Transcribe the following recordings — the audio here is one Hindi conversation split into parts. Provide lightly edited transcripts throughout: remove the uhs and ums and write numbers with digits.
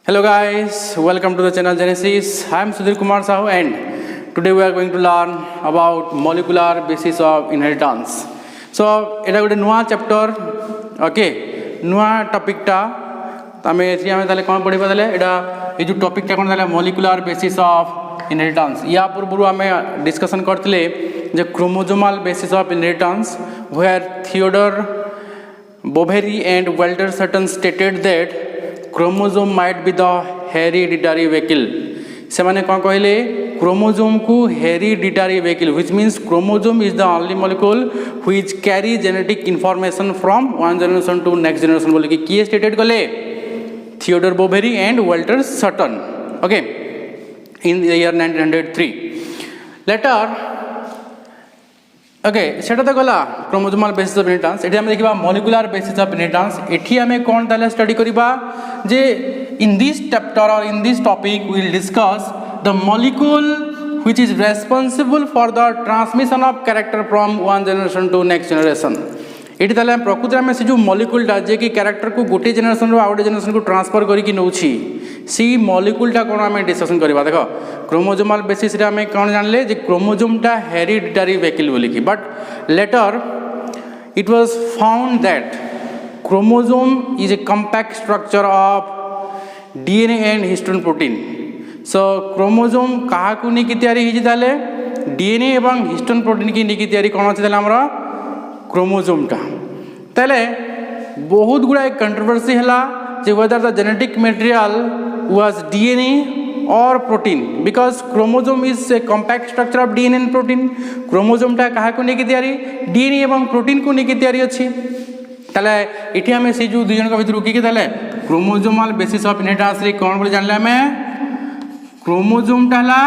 Hello guys, welcome to the channel Genesis. I am Sudhir Kumar Sahu and today we are going to learn about molecular basis of inheritance. So এটা ଗୋଟେ ନୂଆ chapter, okay, ନୂଆ topic ଟା ଆମେ ଏଠି ଆମେ ତାହେଲେ କ'ଣ ପଢ଼ିବା ତାହେଲେ ଏଟା ଏ ଯୋଉ topic ଟା କ'ଣ ତାହେଲେ molecular basis of inheritance. ୟା ପୂର୍ବରୁ ଆମେ discussion କରିଥିଲେ ଯେ chromosomal basis of inheritance where Theodore Boveri and Walter Sutton stated that chromosome might be the hereditary vehicle. से माने कौन कहले क्रोमोसोम को hereditary vehicle, which means chromosome is the only molecule which carry genetic information from one generation to next generation बोले कि किए stated कले Theodor Boveri and Walter Sutton, okay, in the year 1903. Later, okay, सेटा तो गला क्रोमोसोमल बेसिस ऑफ इनहेरिटेंस. एठी हम देखिबा मॉलिक्यूलर बेसिस ऑफ इनहेरिटेंस. एठी हमें कोन ताले स्टडी करिबा जे in this chapter or in this topic we will discuss the molecule which is responsible for the transmission of character from one generation to next generation. एठी ताले प्रकृति में से जो मॉलिक्यूल टा जे कि कैरेक्टर को गोटे जनरेशन रो आउट जनरेशन को ट्रांसफर करी कि नउछि सी मॉलिक्यूल टा कोन हमें डिस्कशन करबा. देखो क्रोमोसोमल बेसिस रे हमें कोन जानले जे क्रोमोसोम टा हेरिडिटरी वेहिकल बोली कि, but later it was found that chromosome is a compact structure of DNA and histone protein. So chromosome कहा को नहीं की तैयारी ही जिताले DNA एवं histone protein की नहीं की तैयारी कौन सी ताले हमारा क्रोमोसोम टा. ताले बहुत गुड़ा एक कंट्रोवर्सी हला जे whether the genetic material was DNA or protein, because chromosome is a compact structure of DNA and protein. chromosome टा कहा को नहीं की तैयारी DNA एवं protein को नहीं की तैयारी अच्छी. ताले इठी हमें से जो दुजन का भीतर रुकी के ताले क्रोमोसोमल बेसिस ऑफ इनहेरिटेंस रे कौन बोले जानले हमें क्रोमोसोम टाला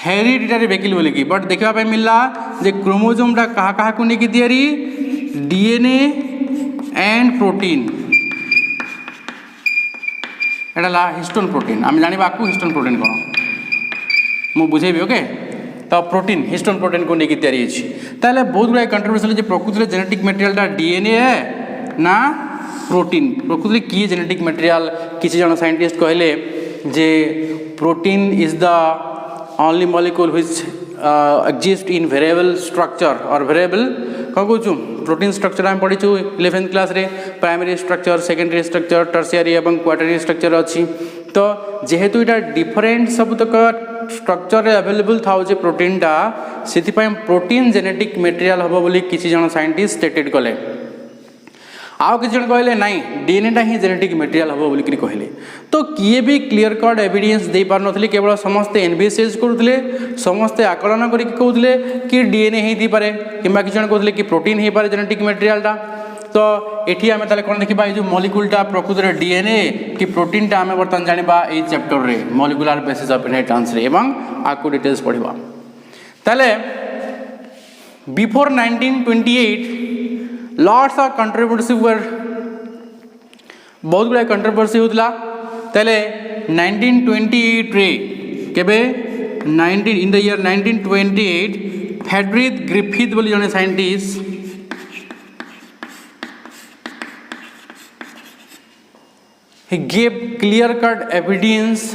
हेरिडिटरी वेहिकल बोले की, बट देखा पे मिलला जे क्रोमोसोम टा कहा को नहीं की तैयारी DNA and protein Etah La histone protein. हम जानि बाकू हिस्टोन प्रोटीन कोन मु बुझेबी. ओके, तो प्रोटीन हिस्टोन प्रोटीन को नहीं की तैयारी अछि. ताले बहुत गुडा कंट्रोवर्सी जे प्रकृति रे जेनेटिक मटेरियल टा DNA है ना प्रोटीन. प्रकृति की जेनेटिक मटेरियल किसी जन साइंटिस्ट कहले जे protein is the only molecule which exist in variable structure or variable कौन कहूँ प्रोटीन स्ट्रक्चर आम पढ़ी 11th क्लास रे primary structure, secondary structure, tertiary एवं क्वाटरनरी स्ट्रक्चर अच्छी. तो जेहेतु इटा डिफरेंट सब तक स्ट्रक्चर अवेलेबल था जे प्रोटीन टा से प्रोटीन जेनेटिक मटेरियल हम बोली किसी जन साइंटिस्ट स्टेटेड कले. आउ किसी जन कहले नहीं DNA टा ही जेनेटिक मटेरियल हम बोली कहले. तो किए भी क्लियर कट एविडेंस दे पार नथले, केवल समस्ते एनविसेज करुले, समस्ते आकलन करी कहउतले कि DNA ही थी पारे किबा किसी जन कहउतले कि प्रोटीन ही पारे जेनेटिक मटेरियल टा. तो एठी हमें ताले कोन देखिबा जो मॉलिक्यूल टा प्रकृति रे DNA कि प्रोटीन टा हमें बर्तन जानिबा ए चैप्टर रे मॉलिक्यूलर बेसिस ऑफ इनहेरिटेंस रे एवं आकु डिटेल्स पढिबा. ताले before 1928 lots of controversy were बहुत गुड़ा कंट्रोवर्सी होतला. ताले 1928 रे केबे 19 in the year 1928 Frederick Griffith बोली जने scientist he gave clear cut evidence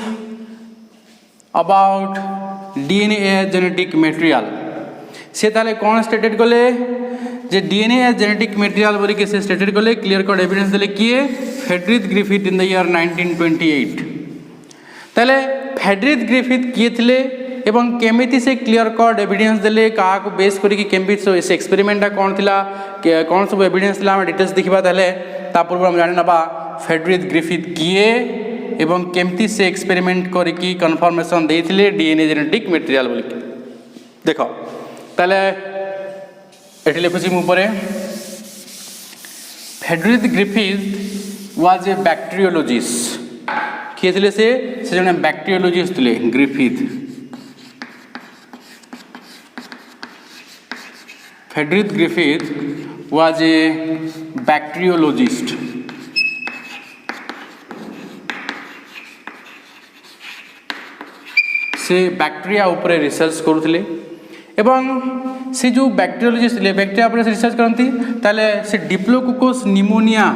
about DNA as genetic material. से ताले कौन स्टेटेड कले जे DNA as genetic material बोली के से स्टेटेड कले क्लियर कट एविडेंस देले किए Frederick Griffith in the year 1928. ताले फ्रेडरिक ग्रिफिथ किए थिले एवं केमिति से क्लियर कट एविडेंस देले का को बेस करी कि केमिति से एक्सपेरिमेंट कौन थिला कौन सब एविडेंस थिला हम डिटेल्स देखिबा. ताले ता पूर्व हम जानि नबा फ्रेडरिक ग्रिफिथ किए एवं केमिति से एक्सपेरिमेंट करी कन्फर्मेशन देथिले DNA जेनेटिक मटेरियल बोली. देखो ताले एठी लिखुछि मु परे Frederick Griffith was a bacteriologist. किए थिले से जने बैक्टीरियोलॉजिस्ट थिले Griffith. Frederick Griffith was a bacteriologist. से बैक्टीरिया ऊपर रिसर्च करुले एवं से जो बैक्टीरियोलॉजिस्ट थे बैक्टीरिया पर रिसर्च करती ताले से डिप्लोकोकस निमोनिया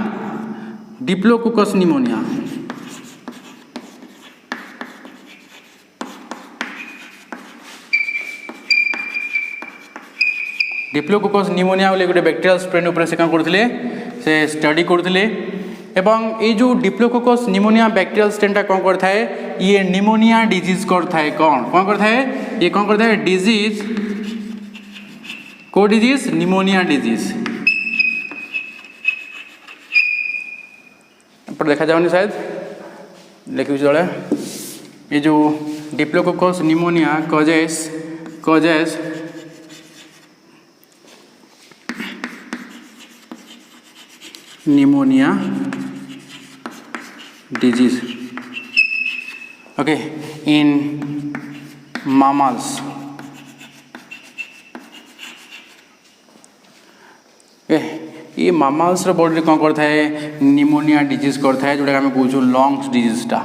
डिप्लोकोकस निमोनिया बोले गोटे बैक्टेरियल स्ट्रेन उपर से कौन करते से स्टडी करते एवं ये जो डिप्लोकोकस निमोनिया बैक्टेरियल स्ट्रेनटा कौन करता है ये निमोनिया डिजीज करता है कौन कौन करता है ये कौन करता है डिजीज को डिजीज निमोनिया डिजीज पर देखा जाओ शायद लिखी तले ये जो diplococcus pneumonia causes pneumonia disease okay in mammals ये मामाल्स बॉडी कौन करता है निमोनिया डिजीज करता है जोटा आम कौन लंग्स डिजीजटा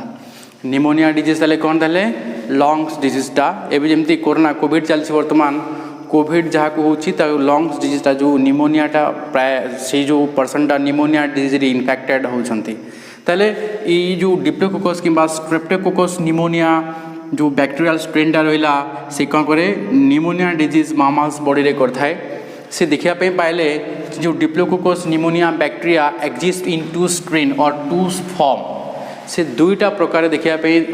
निमोनिया डिजीज ताले कौन ताले लंग्स डिजीजटा एवं जमी कोरोना कोविड चलती बर्तमान कोविड जहाँ को होची लंग्स डिजीजटा जो निमोनियाटा प्राय से जो पर्सनटा निमोनिया डिजीज इनफेक्टेड होती ताले ये जो डिप्लोकोकस किंबा स्ट्रेप्टोकोकस निमोनिया जो बैक्टेरियल स्ट्रेनटा रहा से कौन करे निमोनिया डिजीज मामाल्स बॉडी रे करता है से देखा पाइले जो diplococcus pneumoniae bacteria exist in two strain or two form से दुईटा प्रकार देखा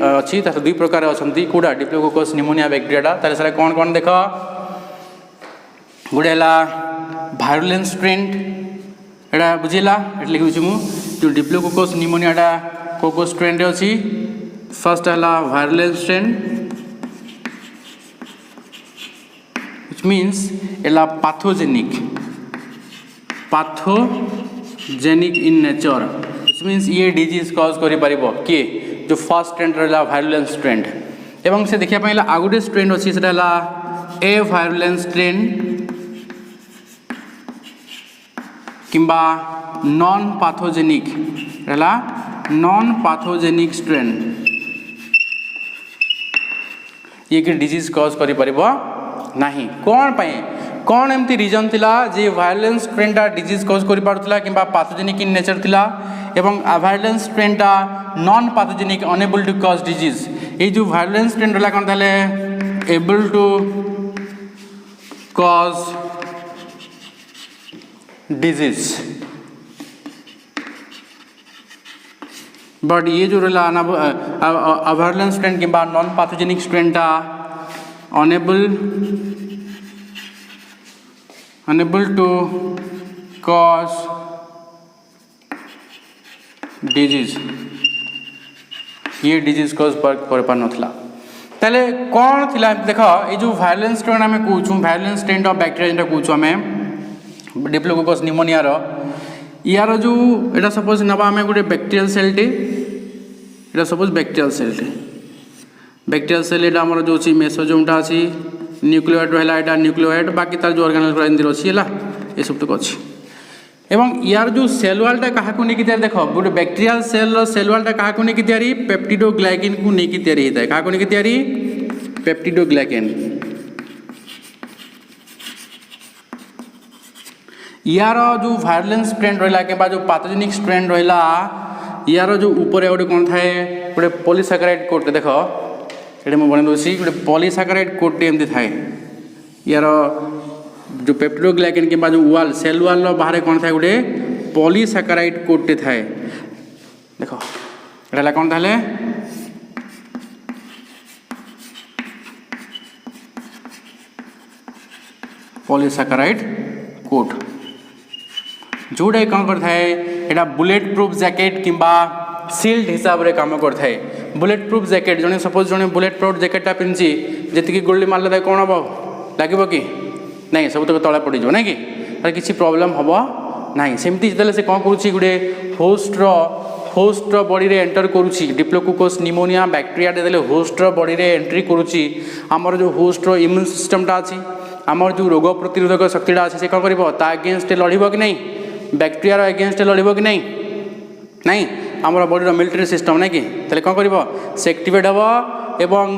अच्छी दुई प्रकार अच्छा कौटा डिप्लोकोकस निमोनिया बैक्टेरियाटा ताले सारा कौन कौन देख गोटे है भाइरुलेंस स्ट्रेन एटा बुझेगा ये लिखुची मु जो डिप्लोकोकस निमोनियाटा को स्ट्रेन रे अच्छी फर्स्ट है भाइरुलेंस स्ट्रेन which means एला pathogenic in nature which means ये डिजीज कॉज करि परिबो के जो फर्स्ट स्ट्रेन रहला भाइरुलेंस स्ट्रेन एवं से देखिया पाइला आ गोटे स्ट्रेन अछि सेटा हला ए भाइरुलेंस स्ट्रेन किंबा नॉन पाथोजेनिक स्ट्रेन ये कि डिजीज कॉज करि परिबो नहीं कौन पाए कौन एमती रीजन थिला जे भाइरुलेंस स्ट्रेनटा डिजीज कॉज करि पारुतला किंबा पाथोजेनिक इन नेचर थिला एवं भाइरुलेंस स्ट्रेनटा non pathogenic unable to cause disease ये जो भाइरुलेंस स्ट्रेन रहला कौन थाले able to cause disease but ये जो रहला भाइरुलेंस स्ट्रेन किंबा नॉन पाथोजेनिक स्ट्रेनटा unable to cause disease ये डिजीज कॉज कर पार नथला ताले कौन थिला देख ये जो भाइरुलेंस स्ट्रेन आम कहूँ भाइरुलेंस स्ट्रेन ऑफ बैक्टेरिया जेटा कहूँ आम डिप्लोकोकस निमोनिया यार जो एटा सपोज नबा आम गोटे बैक्टेरियल सेलटे एटा सपोज बैक्टेरियल सेल एटा हमर जो अछि मेसोजोमटा अछि न्यूक्लियोइड रहला एटा न्यूक्लियोइड बाकी तार जो ऑर्गेनेल एंदी अछि हला ए सब तक अछि एवं यार जो सेल वालटा कहा को नेकी तैयारी देखो गोटे बैक्टेरियल सेल वालटा कहा को नेकी तैयारी पेप्टिडोग्लाइकेन को नेकी तैयारी होता है कहा को नेकी तैयारी पेप्टिडोग्लाइकेन यार जो भाइरुलेंस स्ट्रेन रहला के बाद जो पाथोजेनिक स्ट्रेन रहला यार जो ऊपर गोटे कौन थाए गोटे पॉलीसैकेराइड कोट देखो ये मुझे बना दूसरी गोटे पॉलीसैकेराइड कोटे एमती थाए यार जो पेप्टिडोग्लाइकेन के जो वाल सेल वाल बाहर कौन थाए गोटे पॉलीसैकेराइड कोटे थाए देखो ये कौन था पॉलीसैकेराइड कोट जोटा कौन करता है यहाँ बुलेट प्रूफ जैकेट किंबा सील्ड हिसाब से काम करता है बुलेट प्रूफ जैकेट जने सपोज जने बुलेट प्रूफ जैकेटा पिंधि जी गोली मारे कौन हम लगे कि नहीं सब तक तले पड़ ना कि किसी प्रोब्लेम हम ना सेमती जो से कौन करुच्ची गोटे होस्टर बॉडी रे एंटर करुच्ची डिप्लोकोकस निमोनिया बैक्टेरिया देले होस्टर बॉडी रे एंट्री करुच्ची आमर जो होस्टर इम्यून सिस्टमटा अच्छी आमर जो रोग प्रतिरोधक शक्तिटा अच्छे से कौन कर अगेन्स्ट लड़ब कि नहीं बैक्टेरिया अगेन्स्ट लड़ब कि नहीं नहीं आमर बॉडी मिलिटरी सिस्टम ना कि कौन कर से एक्टिवेट हम एवं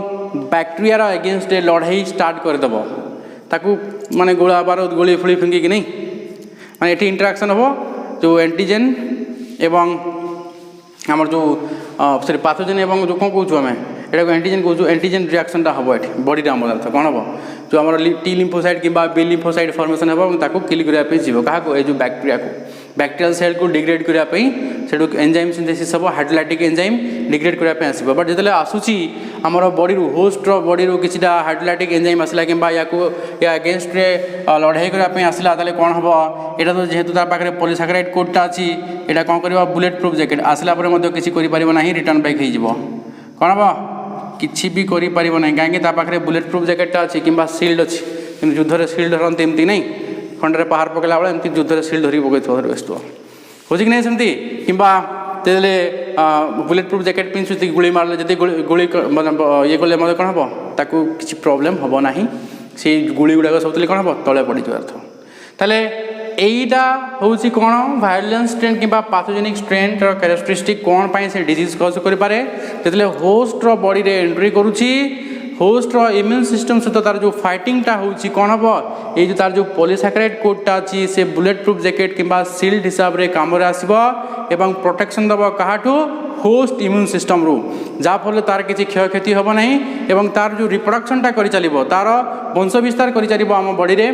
बैक्टेरिया अगेन्स्ट लड़ाई स्टार्ट करदेव ताकू माने गोला बारूद गोली फुली फिंगी कि नहीं माने ये इंटराक्शन हम जो एंटीजेन एवं आमर जो सॉरी पाथोजेन एवं जो कौन कहूँ आम यहाँ एंटीजेन कहूँ एंटीजेन रिएक्शनटा हम ये बॉडी आम कौन हम जो आम टी लिम्फोसाइट कि बी लिम्फोसाइट फॉर्मेशन हम ताको किल करने जीव क्या जो बैक्टेरिया को बैक्टेरियल सेल को डिग्रेड करने से एंजाइम सिंथेसिस हम हाइड्रोलाइटिक एंजाइम डिग्रेड करने आसो बट जो आसूसी आमर बॉडी होस्ट बॉडी किसी हाइड्रोलाइटिक एंजाइम आसला कि या अगेंस्ट लड़ाई करने आसला कौन हम यहाँ तो जेहेतु ताखे पॉलीसैकेराइड कोडटा अच्छी यहाँ कौन कर बुलेट प्रूफ जैकेट आसला किसी ना रिटर्न बैक हो कौन हम किसी भी करें कहीं पाखे बुलेट प्रूफ जैकेटा अच्छी कि सिल्ड अच्छी कि युद्ध सिल्ड धरती एमती नहीं खंडे पहाड़ पकड़ा बेले एमती युद्ध सिल्ड धरिक पकड़ व्यस्त हो कि नहीं सेमती कि बुलेट प्रूफ जैकेट पिंधुती गुली मारे जी गुली ये कले मतलब कौन हम ताकू किसी प्रॉब्लम हम ना से गुली गुड़ाक सब कौन हम तले पड़ अर्थ ताले एटा हूँ कौन वायलेंस स्ट्रेन कि पाथोजेनिक स्ट्रेन कैरेक्टरिस्टिक कौन पाई से डिजीज कज करें जो होस्ट बॉडी रे एंट्री करुच्ची होस्ट इम्यून सिस्टम सहित तार जो फाइटिंगटा होची कौन हम ये जो तार जो पॉलीसैकेराइड कोडटा अच्छी से बुलेट प्रूफ जैकेट कि सिल्ड हिसाब से कम आसो एवं प्रोटेक्शन दब काहाठू होस्ट इम्यून सिस्टम रू जाफल तार किसी क्षयक्षति हम ना एवं तार जो रिप्रोडक्शनटा कर चलो तार वंश विस्तार कर चलो आम बॉडी रे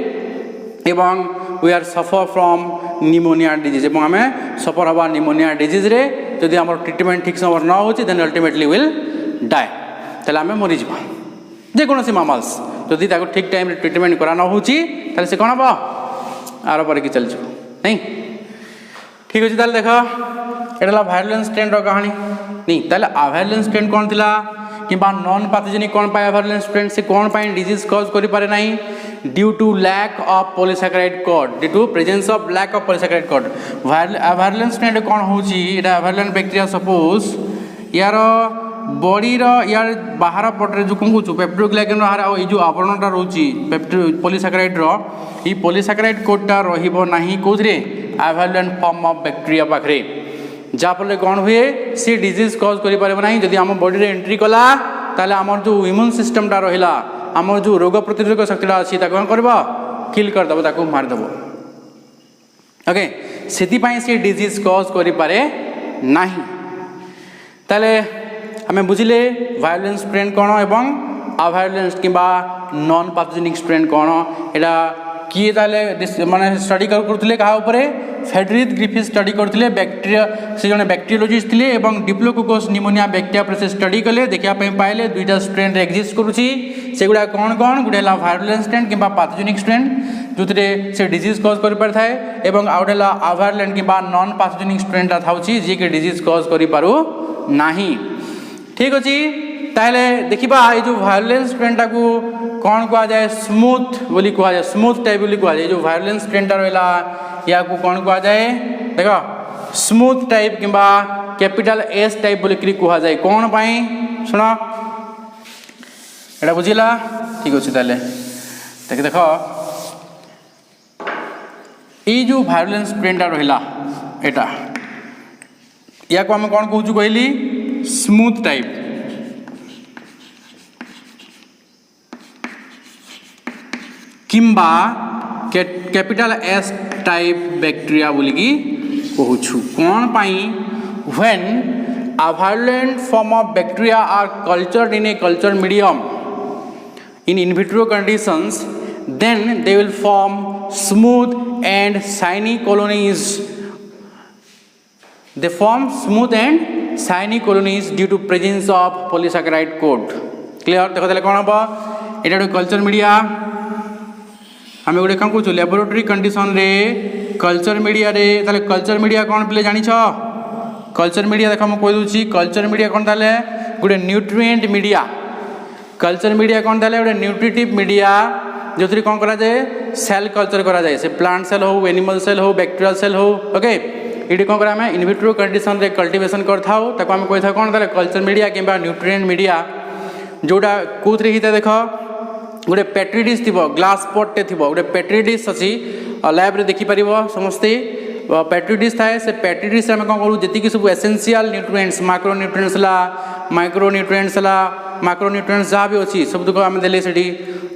एवं we are suffer from pneumonia disease एवं आम सफर हवा निमोनिया डिजीज रे जदि आम ट्रिटमेंट ठीक समय न हो देन अल्टीमेटली विल डाए ताले आम मरीज जेकोसी मामल्स जदि ठीक टाइम ट्रिटमेंट करा न हो से कौन हम आर पर चलच नहीं ठीक अच्छे देख ये वायलेंस स्ट्रेन कहानी नहीं ताले अवायलेंस स्ट्रेन कौन थिला कि नॉन पैथोजेनिक कौन पाए अवायलेंस स्ट्रेन से कौन पाए डिजीज कज करि पारे नहीं due to lack of polysaccharide coat due to presence of lack of polysaccharide coat avirulence strain कौन होची एटा अवायलेंट बैक्टीरिया सपोज यार बॉडी यार बाहर पटे जो कौन कहूँ पेप्टोग्लाइकेन ये जो आवरणटा रोची पॉलीसैकेराइड ये पॉलीसैकेराइड कोडटा रहा कौन अवायलेंट फॉर्म ऑफ बैक्टीरिया पाखे जहाँफल कौन हुए सी डिजीज कज करें जदि आम बॉडी रे एंट्री कला ताले आमर जो इम्यून सिस्टमटा रहा आमर जो रोग प्रतिरोधक शक्तिटा अच्छी कौन कर किल करदेव मारिदेव ओके से डिजीज कज करे ना ताले आम बुझिले वायलेंस स्ट्रेन कौन एवं अवायलेंस कि नॉन पैथोजेनिक स्ट्रेन कौन यहाँ किए ताले माने स्टडी करते क्या फेडरिक ग्रिफिथ स्टडी करते बैक्टीरिया से जड़े बैक्टीरियोलॉजिस्ट थे एवं डिप्लोकोकस निमोनिया बैक्टीरिया पर से स्टडी कले देखा पाइले दुईटा स्ट्रेन एक्जिस्ट करुच्ची से गुड़ा कौन कौन गोटे वायलेंस स्ट्रेन कि पैथोजेनिक स्ट्रेन जो से डिजीज कज कर पारि थाए एवं आउ गोटे अवायलेंट कि नॉन पैथोजेनिक स्ट्रेनटा था जी कि डिजीज कज करू नाही ठीक अच्छे ताहले देखा ये जो वायलेंस स्ट्रेनटा को कौन कह जाए स्मूथ बोली कह जाए स्मूथ टाइप बोली कह जाए जो वायलेंस स्ट्रेनटा रहा या को कौन कह जाए देख स्मूथ टाइप कि कैपिटल एस टाइप बोली कह जाए कौन पाई शुण एटा बुझिला ठीक अच्छे ताले देख ये जो वायलेंस स्ट्रेनटा रहा एटा या को आम कौन कहूँ कहली स्मूथ टाइप किंबा कैपिटल एस टाइप बैक्टीरिया बोलिकी कहूँ कौन पाई when avirulent form of bacteria are cultured in a culture medium in in vitro conditions then they will form smooth and shiny colonies they form smooth and shiny colonies due to presence of polysaccharide coat clear देखो ताले कौन हम एटा गोटे कल्चर मीडिया आम गोटे कौन कहूँ लैबोरेटरी कंडीशन रे कल्चर मीडिया रे ताले कल्चर मीडिया कौन पे जानी कल्चर मीडिया देख मुझे कहीदे कल्चर मीडिया कौन ताले गोटे न्यूट्रिएंट मीडिया कल्चर मीडिया कौन ताले गोटे न्यूट्रिटिव मीडिया जो कौन करा जाए सेल कल्चर करा जाए से प्लांट सेल हो एनिमल सेल हो बैक्टीरियल सेल हो ओके ये कौन करें इनविट्रो कंडीशन रे कल्टिवेशन करथाउ ताको हम कही कौन ताले कल्चर मीडिया कि न्यूट्रिएंट मीडिया जोटा कौन होता देख गोटे पेट्री डिश थी ग्लास पॉटे थी गोटे पेट्री डिश अच्छी लैब रे देखिपर समस्ते पेट्री डिश थाए से पेट्री डिश आम कौन करूँ जी सब essential nutrients micronutrients micronutrients micronutrients जहाँ भी अच्छी सब तक आम देले से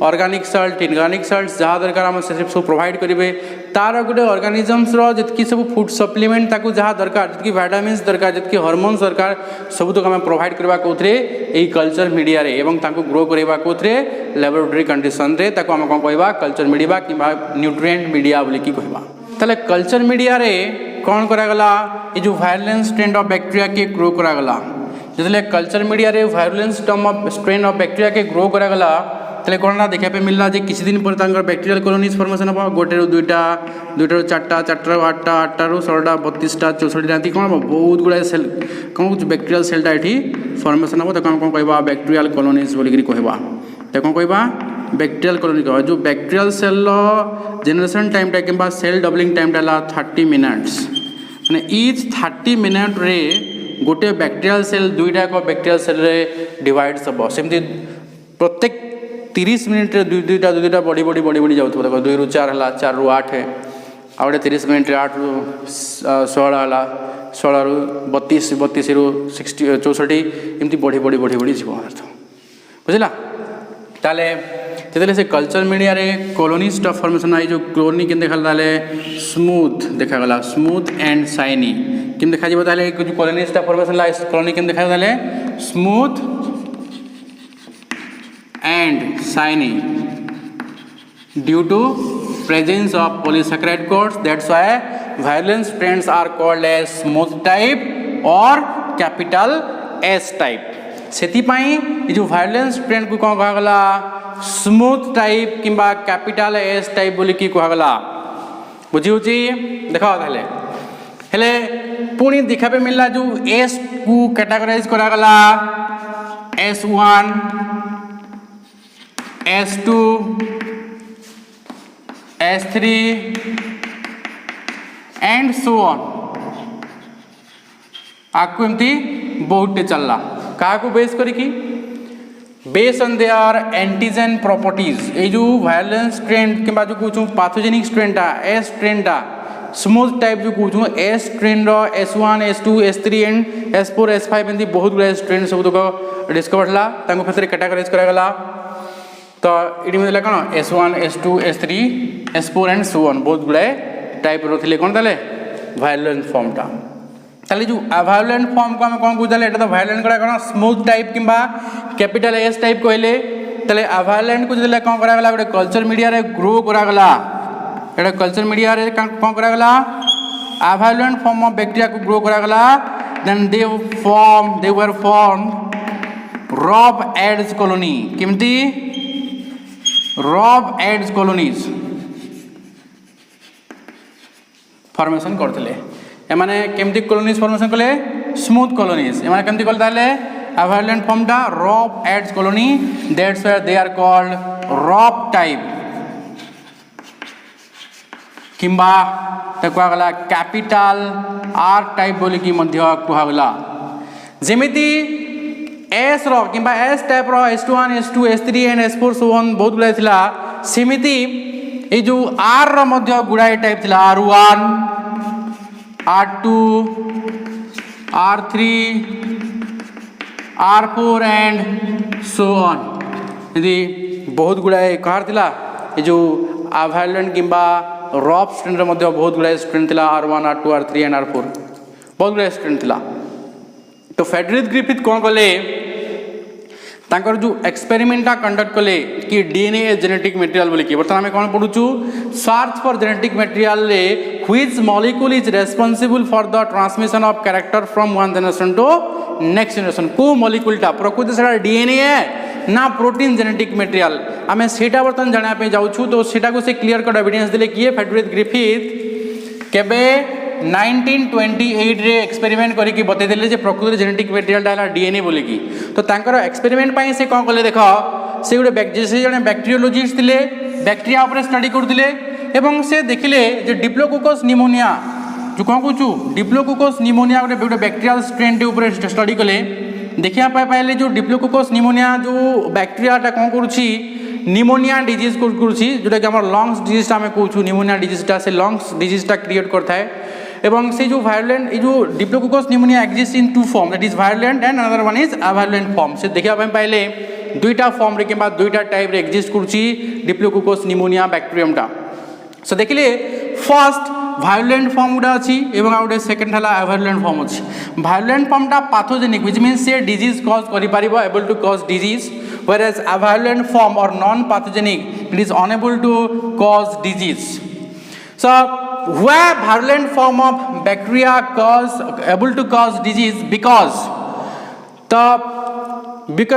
ऑर्गेनिक सल्ट इनऑर्गेनिक सल्ट जहाँ दरकार आम से सब प्रोवाइड करेंगे तार गोटे ऑर्गेनिजम्स जी सब फूड सप्लीमेंट ताकू जहाँ दरकार जी विटामिन्स दरकार जी हार्मोन्स दरकार सब तक आम प्रोवाइड करवा कौथे यही कल्चर मीडिया रे एवं ताकू ग्रो करवा कौथे लैबोरेटरी कंडीशन रे ताकू आम कौन कहवा कल्चर मीडिया कि न्यूट्रिएंट मीडिया बोली कहवा ताले कल्चर मीडिया रे कौन करागला ये जो वायलेंस स्ट्रेन ऑफ बैक्टीरिया के ग्रो करागला जितने कल्चर मीडिया रे वायलेंस स्ट्रेन ऑफ बैक्टीरिया के ग्रो करागला तेल कौन देखा पे मिलला जे किसी दिन पर बैक्टीरियल कॉलोनीज फॉर्मेशन हम गोटे दुईटा दुईटा चार्टा चार्टा आठटा आठटा 16टा 32टा 64टा कौन हम बहुत गुड़ाए सेल कौन बैक्टीरियल सेलटा ये फॉर्मेशन हम तो कौन कहवा बैक्टीरियल कॉलोनीज बोलिक कहवा तो कौन कहवा बैक्टीरियल कॉलोनी कह जो बैक्टीरियल सेल जेनरेशन टाइमटा कि सेल डबलिंग टाइमटा 30 मिनट्स मैंने इच 30 मिनट रे गोटे बैक्टीरियल सेल दुईटा बैक्टीरियल सेल रे डिवाइड सब सेमती प्रत्येक 30 मिनट दुईटा दुईटा बढ़ी बढ़ी बढ़ी बढ़ी जाऊँ देखो 2 ରୁ 4 है 4 ରୁ 8 है आउे 30 मिनट 8 ରୁ 16 है 16 ରୁ 32 32 ରୁ 60 64 एमती बढ़ी बढ़ी बढ़ी बढ़ी जीव अर्थ बुझला ताले जितने से कल्चर मीडिया रे कॉलोनी स्टफ फॉर्मेशन आई जो कॉलोनी के देखा ताले स्मूथ देखागला स्मूथ एंड शाइनी किम देखा जीव ताले जो कॉलोनी स्टफ फॉर्मेशन ला कॉलोनी किम देखा ताले smooth and shiny due to presence of polysaccharide coats. That's why violence strands are called as smooth type or capital S type. सेतिपाई जो violence strand को कौन कहगला smooth type किंबा capital S type बोली की कहगला बुझी होची देखा ताले हेले पुणी देखा पे मिलला जो S को कैटेगराइज करागला S1 S2 S3 and so on आपको एमती बहुत चलला क्या बेस करिकी base on their antigen properties ये जो वायलेंस स्ट्रेन कि जो कहूँ पाथोजेनिक स्ट्रेनटा एस स्ट्रेनटा स्मूथ टाइप जो कहूँ S strain S1 S2 S3 and S4 S5 एमती बहुत गुड़ा स्ट्रेन सब तक डिस्कवर है फेर कैटेगराइज करागला तो ये मतलब कौन S1 S2 S3 S4 and so on बहुत गुड़ाए टाइप रे कौन ताले वायलेंट फॉर्मटा ताले जो अवायलेंट फॉर्म को आम कौन बुझाले एटा तो वायलेंट करा कौन स्मूथ टाइप किंबा कैपिटल एस टाइप कहले ताले अवायलेंट को जले कौन करागला गोटे कल्चर मीडिया रे ग्रो करागला एटा कल्चर मीडिया रे कौन करागला अवायलेंट फॉर्म ऑफ बैक्टीरिया को ग्रो करागला then they were form rough edged colony किमती रॉब एड्स कॉलोनीज फॉर्मेशन करते एमाने केमती कॉलोनीज फॉर्मेशन कले स्मूथ कॉलोनीज एमाने केमती कले ताले अवायलेंट फॉर्मटा rough edged colony that's why they are called Rob type किंबा कहगला कैपिटल आर टाइप बोली कि मध्य कहगला जेमिति एस रो किंबा एस टाइप रो S1 S2 S3 and S4 so on बहुत गुड़ाए थिला सेमिति ए जो आर रो मध्य गुड़ाए टाइप थिला R1 R2 R3 R4 and so on यदि बहुत गुड़ाए कहार थिला ए जो अवायलेंट किंबा रॉब स्ट्रेन रो मध्य बहुत गुड़ाए स्ट्रेन थिला R1 R2 R3 and R4 बहुत गुड़ाए स्ट्रेन थिला तो फेडरिक ग्रिफिथ कौन कले तांकर जो एक्सपेरिमेंटा कंडक्ट कले कि डीएनए ए जेनेटिक मटेरियल बोली कि बर्तमान आम कौन पढ़ुचु सर्च फॉर जेनेटिक मटेरियल रे which molecule is responsible for the transmission of character from one generation to next generation को मॉलिक्यूलटा प्रकृति से डीएनए है ना प्रोटीन जेनेटिक मटेरियल आम सेटा बर्तमान जाना जाऊँ तो सेटा को से क्लियर कट एविडेंस दिले किए फेडरिक ग्रिफिथ केबे 1928 रे एक्सपेरिमेंट करिकी बतैदेले जे प्रकृति जेनेटिक मटेरियलटा है डीएनए बोलिकी तो तांकर एक्सपेरिमेंट पाई से कौन कले देख से गोटे जैसे जड़े बैक्टेरियोलॉजिस्ट थे बैक्टेरिया उपर स्टडी करते एवं से देखिले जे डिप्लोकोकस निमोनिया जो कौन कहूँ डिप्लोकोकस निमोनिया गोटे बैक्टेरियल स्ट्रेन ऊपर स्टडी कले देखा पाइले जो डिप्लोकोकस निमोनिया जो बैक्टेरियाटा कौन करुच्ची निमोनिया डिजीज करुच्ची जोटा कि लंग्स डिजीजटा आम कहूँ निमोनिया डिजीजटा से लंग्स डिजीजटा क्रिएट करता है एवं से जो वायलेंट जो diplococcus pneumonia exist in two form that is virulent and another one is avirulent form से देखा पाइले दुईटा फॉर्म रे किंबा दुईटा टाइप रे एग्जिस्ट करूची डिप्लोकोकस निमोनिया बैक्टीरियमटा सो देखिले फर्स्ट भायोलेंट फॉर्म गुड़ा अच्छी एवं आ गए सेकेंड है अभायोलेंट फॉर्म अच्छी भायोलेंट फॉर्मटा पाथोजेनिक विच मीन्स से डिजीज कज कर एबल टू कज disease whereas aviolent form or non pathogenic it is unable to cause disease. So where virulent form of bacteria able to cause disease because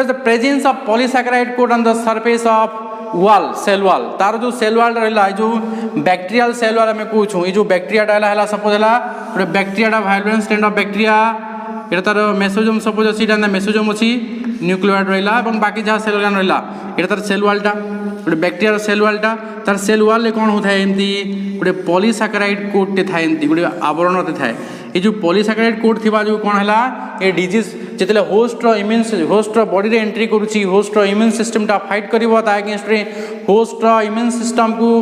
the presence of polysaccharide coat on the surface of wall cell wall तार जो सेल वाल रहा जो बैक्टीरियल सेल वाल आम कहूँ ये जो बैक्टीरिया है सपोज है गोटे bacteria violent strain of bacteria ये तार मेसोजोम सपोज अच्छी मेसोजोम अच्छी न्यूक्लियोइड रहा और बाकी जहाँ सेल ऑर्गन रहा ये तार सेल वालटा गोटे बैक्टीरिया सेल वालटा तार सेल वाल कौन होता है एमती गोटे पॉलीसैकेराइड कोट थाए गोटे आवरण थाए ये जो पॉलीसैकेराइड कोट थी जो कौन है ये डिजीज जिते होस्ट होस्ट बॉडी रे एंट्री करुच्ची होस्ट इम्यून सिस्टमटा फाइट कर अगेंस्ट होस्ट इम्यून सिस्टम को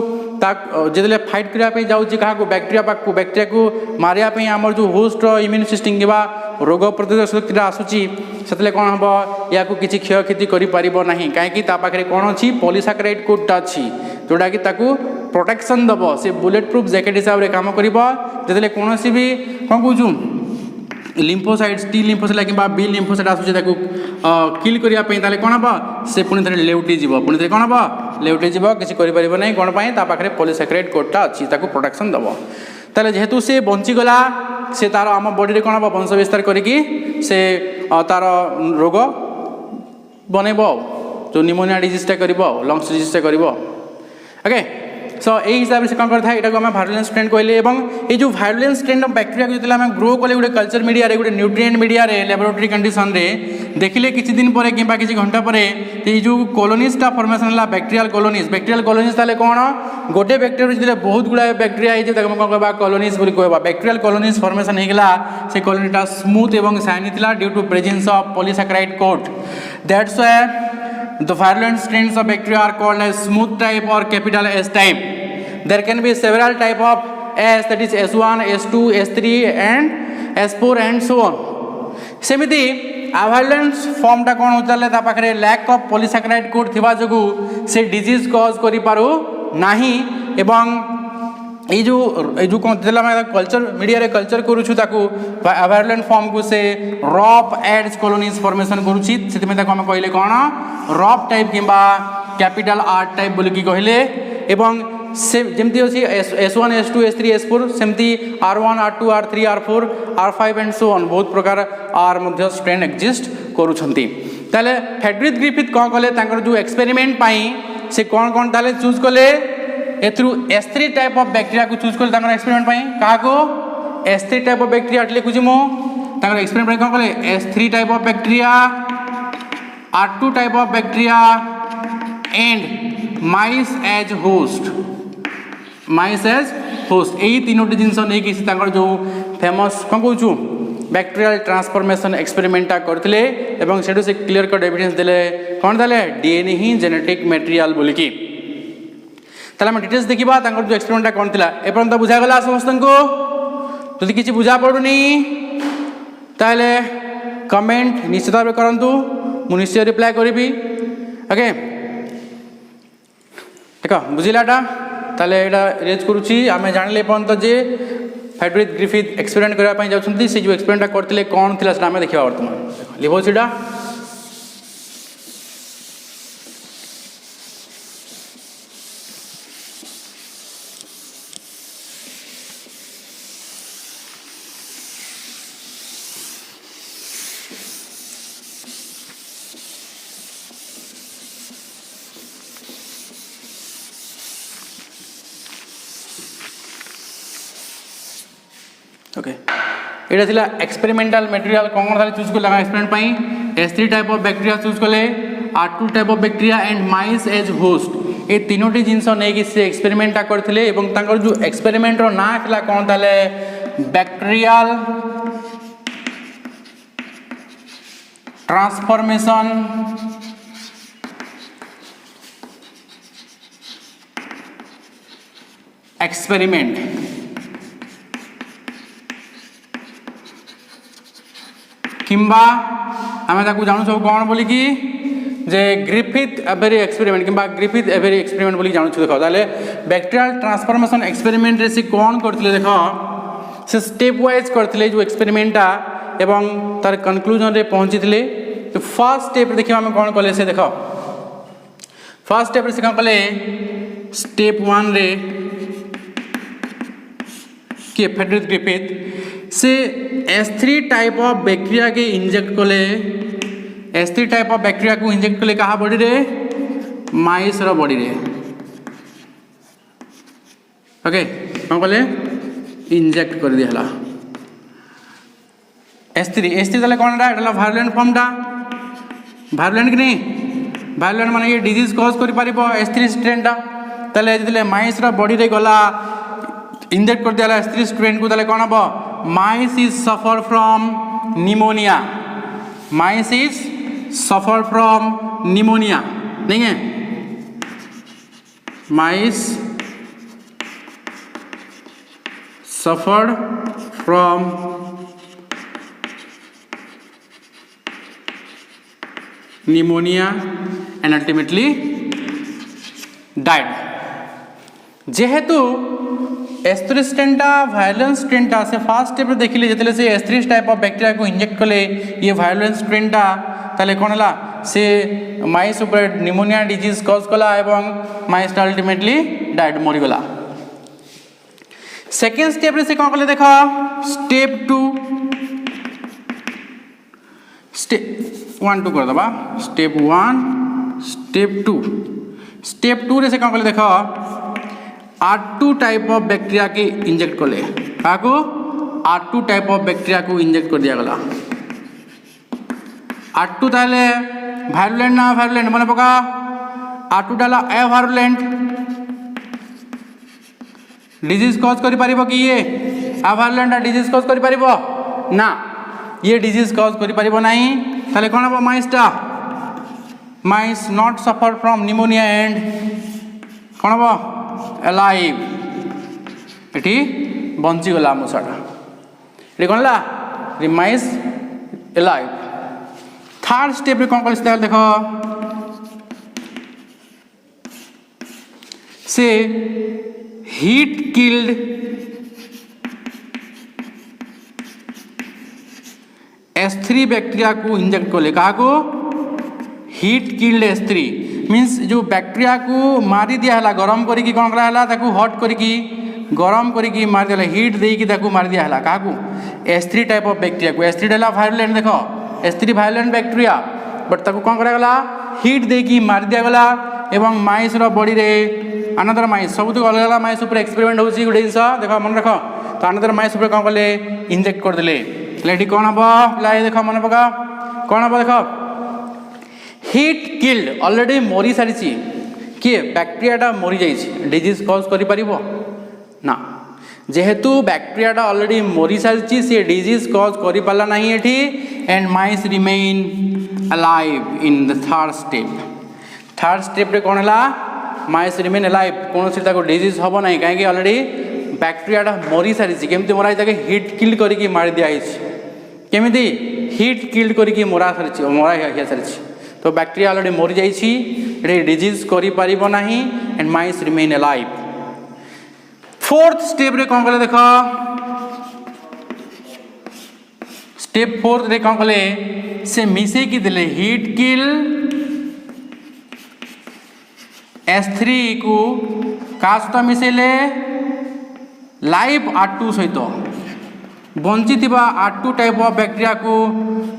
जिते फाइट करने जाऊँगी क्या बैक्टीरिया को मारे आमर जो होस्ट इम्यून सिस्टम कि रोग प्रतिरोधक शक्ति आसूची से कौन हम या किसी क्षयक्षति करना कहीं पाखे कौन अच्छी पॉलीसैकेराइड कोटटा अच्छी जोटा कि प्रोटेक्शन दब से बुलेट प्रूफ जैकेट हिसाब से काम कर जो कौन भी कौन कहूँ लिम्फोसाइट्स टी लिम्फोसाइट कि बी लिम्फोसाइट आसूँ किल करने कौन हम से पुणी थे लेउटी पुणी थे कौन हम लेउटी किसी करें कौन पाखे पॉलीसैकेराइड कोटटा अच्छी प्रोटेक्शन दब ताले जेहेतु से बंचीगला से तार आम बॉडी कौन हम वंश विस्तार करिकी से तार रोग बनइब जो निमोनिया डिजीजटा कर लंग्स डिजीजटा कर ओके सो यही हिसाब से कौन करता है यहाँ को भायोलेंट स्ट्रेन कहले ये जो भायोलेंट स्ट्रेन ऑफ बैक्टीरिया को जो ग्रो कले गोटे कल्चर मीडिया गोटे न्यूट्रिएंट मीडिया लैबोरेटरी कंडीशन रे देखिले किसी दिन पर कि किसी घंटा पर ये जो कॉलोनीजटा फॉर्मेशन है बैक्टीरियल कॉलोनीज ताले कौन गोटे बैक्टीरिया जो बहुत गुड़ा बैक्टीरिया है कौन कहवा कॉलोनीज कहवा बैक्टीरियल कॉलोनीज फॉर्मेशन होगा से कॉलोनीटा स्मूथ एवं शाइनी थिला due to presence of polysaccharide coat that's why the virulent strains of bacteria are called as smooth type or capital S type. There can be several type of S, that is S1, S2, S3 and S4 and so on. सेमिति अभायोलेंट फॉर्मटा कौन होता है लैक ऑफ पॉलीसैकेराइड कोट थिबा जोगु से डिजीज कॉज करि पारु नाही एवं ये जो कौन कल्चर मीडिया रे कल्चर करूछु अभायोलेंट फॉर्म को से रफ एड्स कॉलोनीज फॉर्मेशन करूछि से आम कहले कौन रफ टाइप किंबा कैपिटल आर टाइप बोल कि कहले एवं से जमती अच्छी S1, S2, S3, S4 सेमती R1, R2, R3, R4, R5 and so on बहुत प्रकार आर मध्य स्ट्रेन एक्जिस्ट करूछंती ताले फ्रेडरिक ग्रिफिथ कौन कले जो एक्सपेरिमेंट पाई से कौन कौन ताले चूज कले एथ्रू S3 टाइप ऑफ बैक्टीरिया को चूज कले एक्सपेरिमेंट पाई क्या को S3 टाइप ऑफ बैक्टीरिया लिखुची मु एक्सपेरिमेंट कौन कले S3 type of bacteria R2 type of bacteria and mice as host यही तीनोटी जिनस नहीं जो फेमस कौन कहूँ बैक्टीरियल ट्रांसफॉर्मेशन एक्सपेरिमेंटा करते से से क्लियर कट एविडेंस देले कौन देले डीएनए ही जेनेटिक मटेरियल बोलिकी ताले हम डिटेल्स देखा जो एक्सपेरिमेंटा कौन था एपर्यंत बुझागला समस्त को जदि किसी बुझा पड़ुनी ताले कमेंट निश्चित भाव करूँ मु निश्चय रिप्लाई करी ओके देख बुझिलाटा ताले एटा रेज करुच्ची आम जानिले पर्यंत जे फ्रेडरिक ग्रिफिथ एक्सपेरिमेंट करने जाऊँगी से जो एक्सपेरिमेंटा करते कौन थी आम देखा बर्तमान लिखो सीटा ओके ये थिला एक्सपेरिमेंटल मटेरियल कौन कौन चूज कले एक्सपेरिमेंट पाई S3 type of bacteria choose कले R2 type of bacteria and mice as host ये तीनोटी जिनस नहीं से एक्सपेरिमेंटा करथिले एवं तांकर जो एक्सपेरिमेंट रो ना थिला कौन ताले बैक्टीरियल ट्रांसफॉर्मेशन एक्सपेरिमेंट किंबा आम जानू सब कौन बोलिकी जे ग्रिफिथ एभेरी एक्सपेरिमेंट कि ग्रिफिथ एभेरी एक्सपेरिमेंट बोली जानू देख ताले बैक्टीरियल ट्रांसफॉर्मेशन एक्सपेरिमेंट रे से कौन करथिले देख से स्टेप वाइज करथिले जो एक्सपेरिमेंटा एवं तार कंक्लूजन रे पहुंचीथिले। तो फर्स्ट स्टेप देखिए आम कौन कले से देख फर्स्ट स्टेप से कौन कले स्टेप 1 रे कि फ्रेडरिक ग्रिफिथ से S3 टाइप ऑफ बैक्टीरिया के इंजेक्ट कले S3 टाइप ऑफ बैक्टीरिया को इंजेक्ट कले कहा बॉडी रे माइस रो बॉडी रे ओके कौन कले इंजेक्ट कर दिहला S3 ताले कौन एटा वायलेंट फॉर्म टा वायलेंट कि नहीं वायलेंट माने ये डिजीज कॉज करि परिबो S3 स्ट्रेन टा ताले जदिले माइस रो बॉडी रे गला इंजेक्ट कर दिहला S3 स्ट्रेन को ताले कौन हबो mice is suffer from pneumonia mice is suffer from pneumonia नहीं है माइस suffered from pneumonia and ultimately died। जेहेतु S3 स्ट्रेनटा वायलेंस स्ट्रेनटा से फास्ट स्टेप देखिले जतले से S3 टाइप ऑफ बैक्टीरिया को इंजेक्ट कले ये वायलेंस स्ट्रेनटा ताले कोन हला से माइस ऊपर निमोनिया डिजीज कॉज कला एवं माइस अल्टीमेटली डाइड मरि गला। सेकेंड स्टेप रे से कौन कले देखा स्टेप 2 स्टेप 1 2 कर दबा स्टेप 1 स्टेप 2 रे से कौन कले देखा R2 टाइप ऑफ बैक्टीरिया के इंजेक्ट कले काको R2 टाइप ऑफ बैक्टीरिया को इंजेक्ट कर दिया गला। R2 ताले वायलेंट ना वायलेंट माने पका R2 डाला अवायलेंट डिजीज कॉज करि परिबो कि ये अवायलेंट डिजीज कॉज करि परिबो ना ये डिजीज कॉज करि परिबो नाही ताले कोन हबो mice not suffer from pneumonia and कोन हबो अलाइव एठी बंची गला मुसाटा एठी कोन ला माइस अलाइव। थर्ड स्टेप रे कोन कले देखो से heat killed S3 बैक्टीरिया को इंजेक्ट कले कहा को हीट किल्ड S3 मीन्स जो बैक्टीरिया को मारी दिया हला गरम करी की कोन करा हला ताकू हॉट करी की गरम करी की मार दिया हीट देई की ताकू मार दिया हला कहा को S3 टाइप ऑफ बैक्टीरिया को S3 डाला वायलेंट देखो S3 वायलेंट बैक्टीरिया बट ताकू कोन करा गला हीट देई की मार दिया गला एवं माइस रो बॉडी रे अनदर माइस सब तो अलग अलग माइस ऊपर एक्सपेरिमेंट होची गुडे जिंस देखो मन रखो तो अनदर माइस ऊपर कोन कले इंजेक्ट कर देले लेडी कोन हबो लाई देखो मन पका कोन हबो देखो हीट किल्ड ऑलरेडी मरी सारिची कि बैक्टीरियाटा मरी जाइछि डिजीज कॉज करि परिबो ना जेहेतु बैक्टीरियाटा ऑलरेडी मरी सारिची से डिजीज कॉज करि पाला नाही एठी and mice remain alive in the third step रे कोन हला माइस रिमेन अलाइव कौन सी ताको डिजीज हबो नाही काहे कि ऑलरेडी बैक्टीरियाटा मरी सारिछि केमति मरा ताके हीट किल्ड करी की मार दिया आइछि केमिति हीट किल्ड करी की मरा सारिछि तो बैक्टीरिया ऑलरेडी मरी जाइछि एटे डिजीज करि परिबो नाही and mice remain alive. Fourth step रे कोन कले देखो स्टेप 4 रे कोन कले से मिसे की देले हीट किल S3 को का सहित मिसेले लाइव R2 सहित बंची थिबा R2 टाइप ऑफ बैक्टीरिया को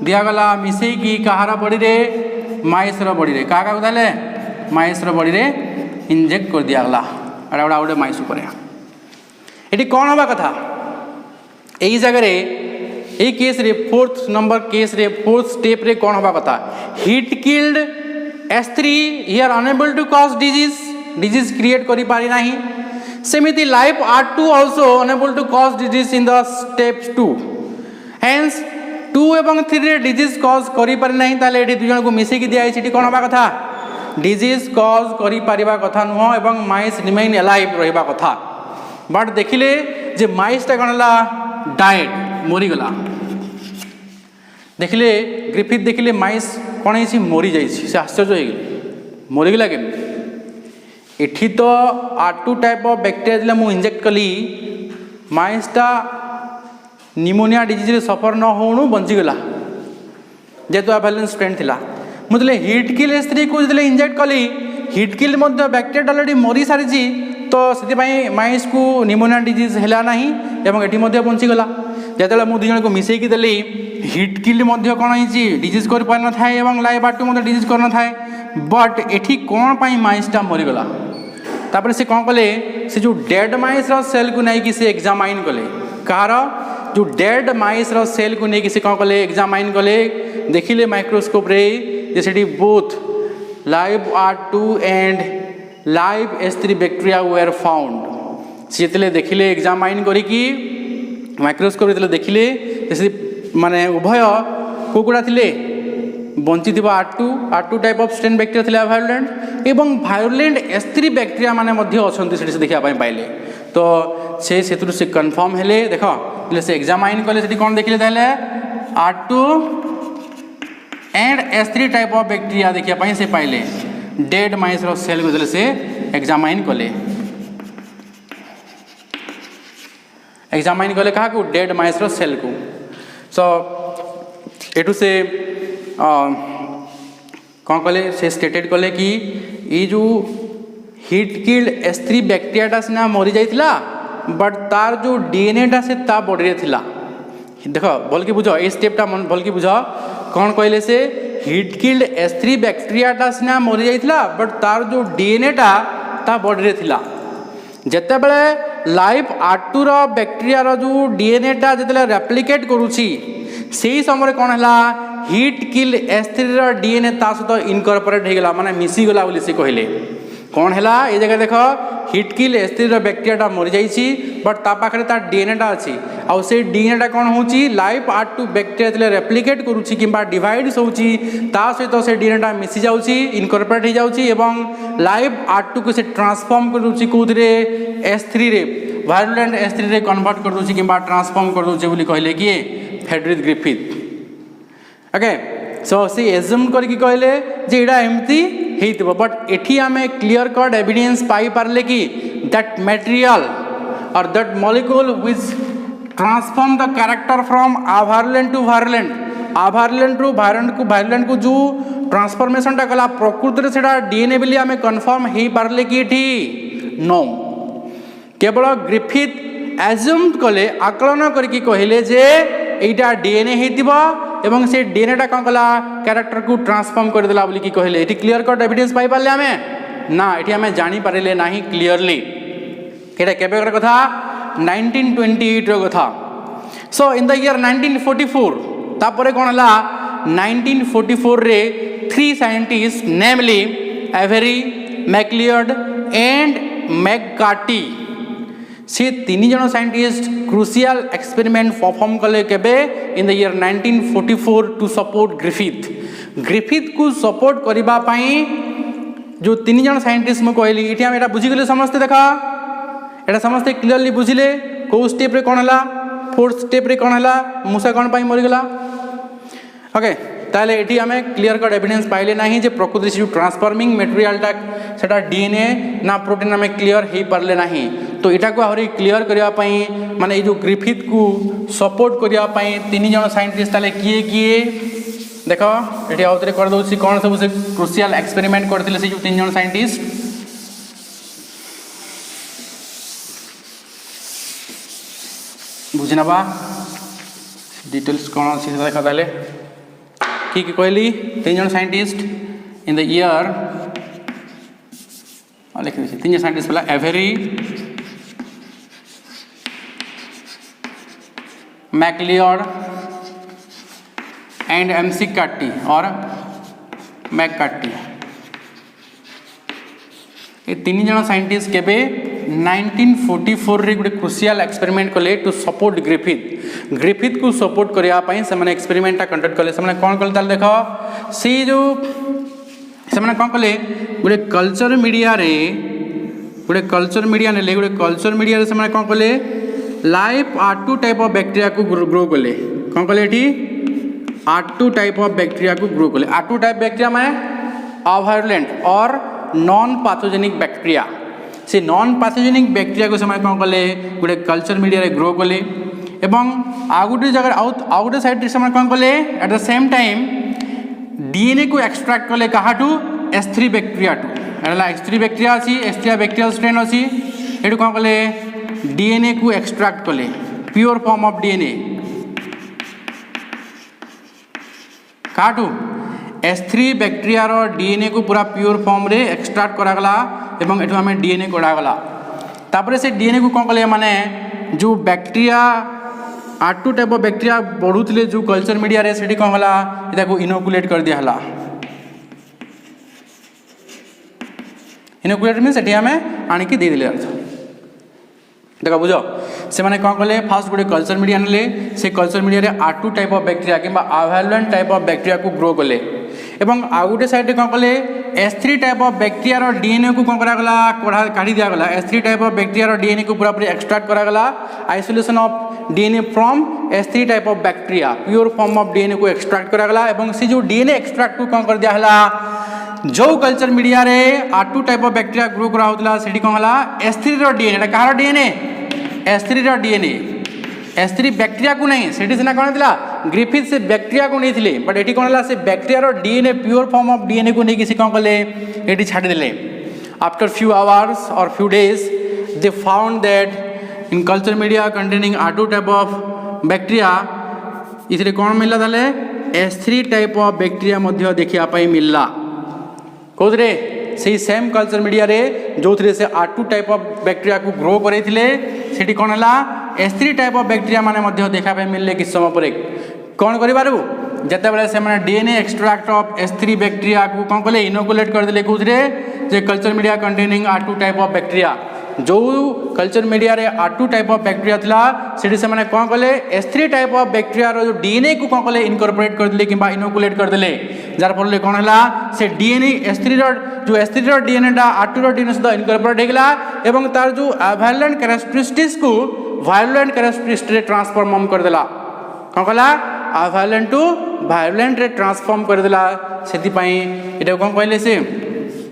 दिया गला मिसे की कहारा बॉडी रे माइस रो बॉडी रे का उदाले माइस रो बॉडी रे इंजेक्ट कर दिया गला अरे ओडा ओडे माइस ऊपर एटी कोन होबा कथा एई जगह रे एई केस रे फोर्थ नंबर केस रे फोर्थ स्टेप रे कोन होबा कथा heat killed S3 here unable to cause disease create करी पारी नाही सेमिति life R2 also unable to cause disease in the step 2 hence 2 एवं 3 रे disease cause करी पारी नाही ताले एठी दुजन को मिसे की दिया आइछि कोन होबा कथा disease cause करी पारिबा कथा नुह एवं माइस remain alive रहिबा कथा बट देखिले जे माइस ता कोनला डाइड मरि गला देखिले ग्रिफिथ देखिले माइस कौन है मरी जाइए से आश्चर्य हो मरीगला केमी एठी तो R2 टाइप ऑफ बैक्टेरिया मुझे इंजेक्ट कली माइसटा निमोनिया डिजीज सफर न होणु बंचीगला जेहेतु एवेलेंस स्ट्रेंथ थिला मुझे हिट किल S3 को जो इंजेक्ट कली हिट किल बैक्टेरिया ऑलरेडी मरी सारी तो से माइस को निमोनिया डिजीज है ना एवं ये बंचीगला जो मुझे दुई जन को मिसेकी देली हिट किल कौन है डिजीज कर पार न थाए और लाइव R2 डिजीज कर न थाए बट एठी कौन पाई माइसटा मरीगला तापर से कौन कले से जो डेड माइस सेल को नहीं कि से एग्जामाइन कले कहार जो डेड माइस सेल को नहीं कि से कौन कले एग्जामाइन कले देखिले माइक्रोस्कोप रे जैसे both live R2 and live S3 bacteria were found सी देखिले एग्जामाइन करी माइक्रोस्कोप देखिले जैसे माने उभय कोकुड़ा थिले bunchy R2 type of strain bacteria थिले वायरुलेंट एवं वायरुलेंट S3 बैक्टेरिया माने मध्य अछंती से देखा पाइले तो से कन्फर्म हेले देख से एग्जामाइन कले से कौन देखिले ताले R2 and S3 type of bacteria देखिया से पाइले डेड माइस सेल को से एग्जामाइन कले क्या को डेड माइस सेल को सो एटू से कौन कले से स्टेटेड कले कि ये जो हिट किल्ड S3 बैक्टेरियाटा सीना मरी जाइतिला बट तार जो DNA टा से ता बॉडी रे थिला देख भल की बुझ ए स्टेपटा मन भल की बुझ कौन कहले से हिट किल्ड S3 बैक्टेरियाटा सीना मरी जाइतिला बट तार जो DNA टा ता बॉडी रे थिला जेते बेले लाइव R2 रो बैक्टेरिया रो जो DNA टा जेते रेप्लिकेट करूची सेही समय कौन है हिट किल S3 रो DNA ता सहित इनकॉर्पोरेट हो गला माने मिसी गला बोली से कहले कौन है ये जगह देख हिट किल S3 रो बैक्टेरिया मरी जाइए बट ता पाखरे तार DNA टा अच्छी आउ से DNA टा कौन होची लाइव R2 बैक्टेरिया तले रेप्लिकेट करूची किंबा डिवाइड होची ता सहित से DNA टा मिसी जाउची इनकॉर्पोरेट हो जाउची एवं लाइव R2 को से ट्रांसफॉर्म करूची कोदरे S3 रे वायरुलेंट S3 रे कन्वर्ट कर दूची किंबा ट्रांसफॉर्म कर दूची बोली कहले कि फ्रेडरिक ग्रिफिथ ओके सो सी एज्यूम करके कहले जे एडा एमती हेतिबो बट एठी आमे क्लियर कट एविडेंस पाई पारले कि that material or that molecule which transform the character from avirulent to virulent को जो ट्रांसफॉर्मेशन टा कला प्रकृति रे सेडा डीएनए बिली आमे कंफर्म हे पारले कि एठी नो केवल ग्रिफिथ एज्यूम कले आकलन करके कहले जे एटा डीएनए हेतिबो एवं से डीएनए टा कौन कला कैरेक्टर को ट्रांसफॉर्म कर देला बोली कि कहले एटी क्लियर कट एविडेंस पाई पारले आमे ना एटी आमे जानि पारिले नाही क्लियरली एटा केबे कथा 1928 रो कथा सो इन द ईयर 1944 तापरे कोन हला 1944 रे 3 scientist namely Avery MacLeod and McCarty से 3 जन साइंटिस्ट क्रूशियल एक्सपेरिमेंट परफॉर्म कले केबे in the year 1944 to support Griffith को सपोर्ट करिबा पई जो 3 जन साइंटिस्ट मु कहली इठी हम एटा बुझी गेले समस्त देखा एटा समस्त क्लियरली बुझिले को स्टेप रे कोन हला फोर्थ स्टेप रे कोन हला मुसा कोन पई मरि गेला ओके ताले एठी हमें क्लियर कट एविडेंस पाइले नाही जे प्रकृति से ट्रांसफॉर्मिंग मटेरियल टा सेटा डीएनए ना प्रोटीन हमें क्लियर हे पारले नाही तो एटा को आहुरी क्लियर करिया पई माने ए जो ग्रिफिथ को सपोर्ट करिया पई 3 जन साइंटिस्ट ताले किए देखो एठी आउतरे कर दोसी कोन सब से क्रूशियल एक्सपेरिमेंट करथिले से जो 3 जन साइंटिस्ट बुझनबा डिटेल्स कोन से देखा ताले की कहली 3 जन साइंटिस्ट इन द ईयर लिख दीजिए 3 जन साइंटिस्ट बोला एवेरी मैक्लियर्ड एंड मैककार्टी और मैककार्टी ये 3 जन साइंटिस्ट केबे 1944 रे गुटे क्रूशियल एक्सपेरिमेंट कले टू सपोर्ट ग्रिफिथ को सपोर्ट करिया पई से माने एक्सपेरिमेंट कंडक्ट कले से माने कोन कल ताल देखो सी जो से माने कोन कले गुटे कल्चर मीडिया ने गुटे कल्चर मीडिया रे से माने कोन कले live R2 type of bacteria को ग्रो कले कोन कले एठी R2 टाइप ऑफ बैक्टीरिया को ग्रो कले। R2 टाइप बैक्टीरिया माने अवायलेंट और नॉन पाथोजेनिक बैक्टीरिया। से नॉन पाथोजेनिक बैक्टीरिया को समय कौन कले गोटे कल्चर मीडिया रे ग्रो कले एवं आ गोटे जगह आउ गोटे साइड से कौन कले at the same time DNA को एक्सट्रैक्ट कले कहाटू S3 bacteria to S3 bacteria अच्छी S3 बैक्टीरियल स्ट्रेन अच्छी ये कौन कले डीएनए को एक्सट्रैक्ट कले प्योर फॉर्म ऑफ डीएनए कहाटू S3 बैक्टीरिया रो डीएनए को पूरा प्योर फॉर्म रे एक्सट्रैक्ट करागला एवं एठू हमें डीएनए कढ़ागला तापर से डीएनए को कौन कले माने जो bacteria R2 type of bacteria बढ़ुले जो कल्चर मीडिया रे सेठी कौन हला इता को इनोकुलेट कर दिया हला। इनोकुलेट मीन सेठी हमें आनी की दे दिले अर्थ देखा बुझ से माने कौन कले फास्ट गोटे कल्चर मीडिया ने से कल्चर मीडिया रे R2 टाइप ऑफ बैक्टीरिया किंबा अवायलेंट टाइप ऑफ बैक्टीरिया को ग्रो कले एवं आ गोटे साइड कौन कले S3 टाइप ऑफ बैक्टीरिया रो डीएनए को कौन करागला काढ़ी दिया गला S3 टाइप ऑफ बैक्टीरिया रो डीएनए को पूरा पूरी एक्सट्रैक्ट करागला isolation of DNA from S3 type of bacteria pure form of DNA को एक्सट्रैक्ट करागला एवं से जो डीएनए एक्सट्रैक्ट को कौन कर दिया हला जो कल्चर मीडिया रे R2 type of bacteria grow करा होतला सेठी कौन हला S3 रो डीएनए एटा कहार डीएनए S3 रो डीएनए S3 बैक्टीरिया को नहीं सेठी सिना कौन थिला ग्रिफिथ से बैक्टीरिया को नहीं थिले बट एठी कौन हला से बैक्टीरिया रो DNA pure form of DNA को नहीं किसी कौन कले एठी छाड़ देले after few hours or few days they found that in culture media containing R2 type of bacteria इथरे कौन मिलला ताले S3 टाइप ऑफ बैक्टीरिया मध्य देखिया पाई मिलला कोदरे से सेम कल्चर मीडिया रे जो थरे से R2 टाइप ऑफ बैक्टीरिया को ग्रो करे थिले सेठी कौन हला S3 टाइप ऑफ बैक्टीरिया माने मध्य देखा पे मिलले किस समय पर कौन करि बारू जते बेले से माने DNA extract of S3 bacteria को कौन कले इनोकुलेट कर देले कुथरे जे culture media containing R2 type of bacteria जो कल्चर मीडिया रे R2 टाइप ऑफ बैक्टीरिया थिला सेठी से माने कौन कले S3 टाइप ऑफ बैक्टीरिया रो जो डीएनए को कौन कले इनकॉर्पोरेट कर देले किबा इनोकुलेट कर देले जार फल कौन हला से डीएनए S3 रो जो S3 रो डीएनए टा R2 रो डीएनए से इनकॉर्पोरेट हेगला एवं तार जो अवायलेंट कैरेक्टरिस्टिक्स को वायलेंट कैरेक्टरिस्टिक्स रे ट्रांसफॉर्म कर देला कौन कला अवायलेंट टू वायलेंट रे ट्रांसफॉर्म कर देला सेति पई एटा कौन कहले से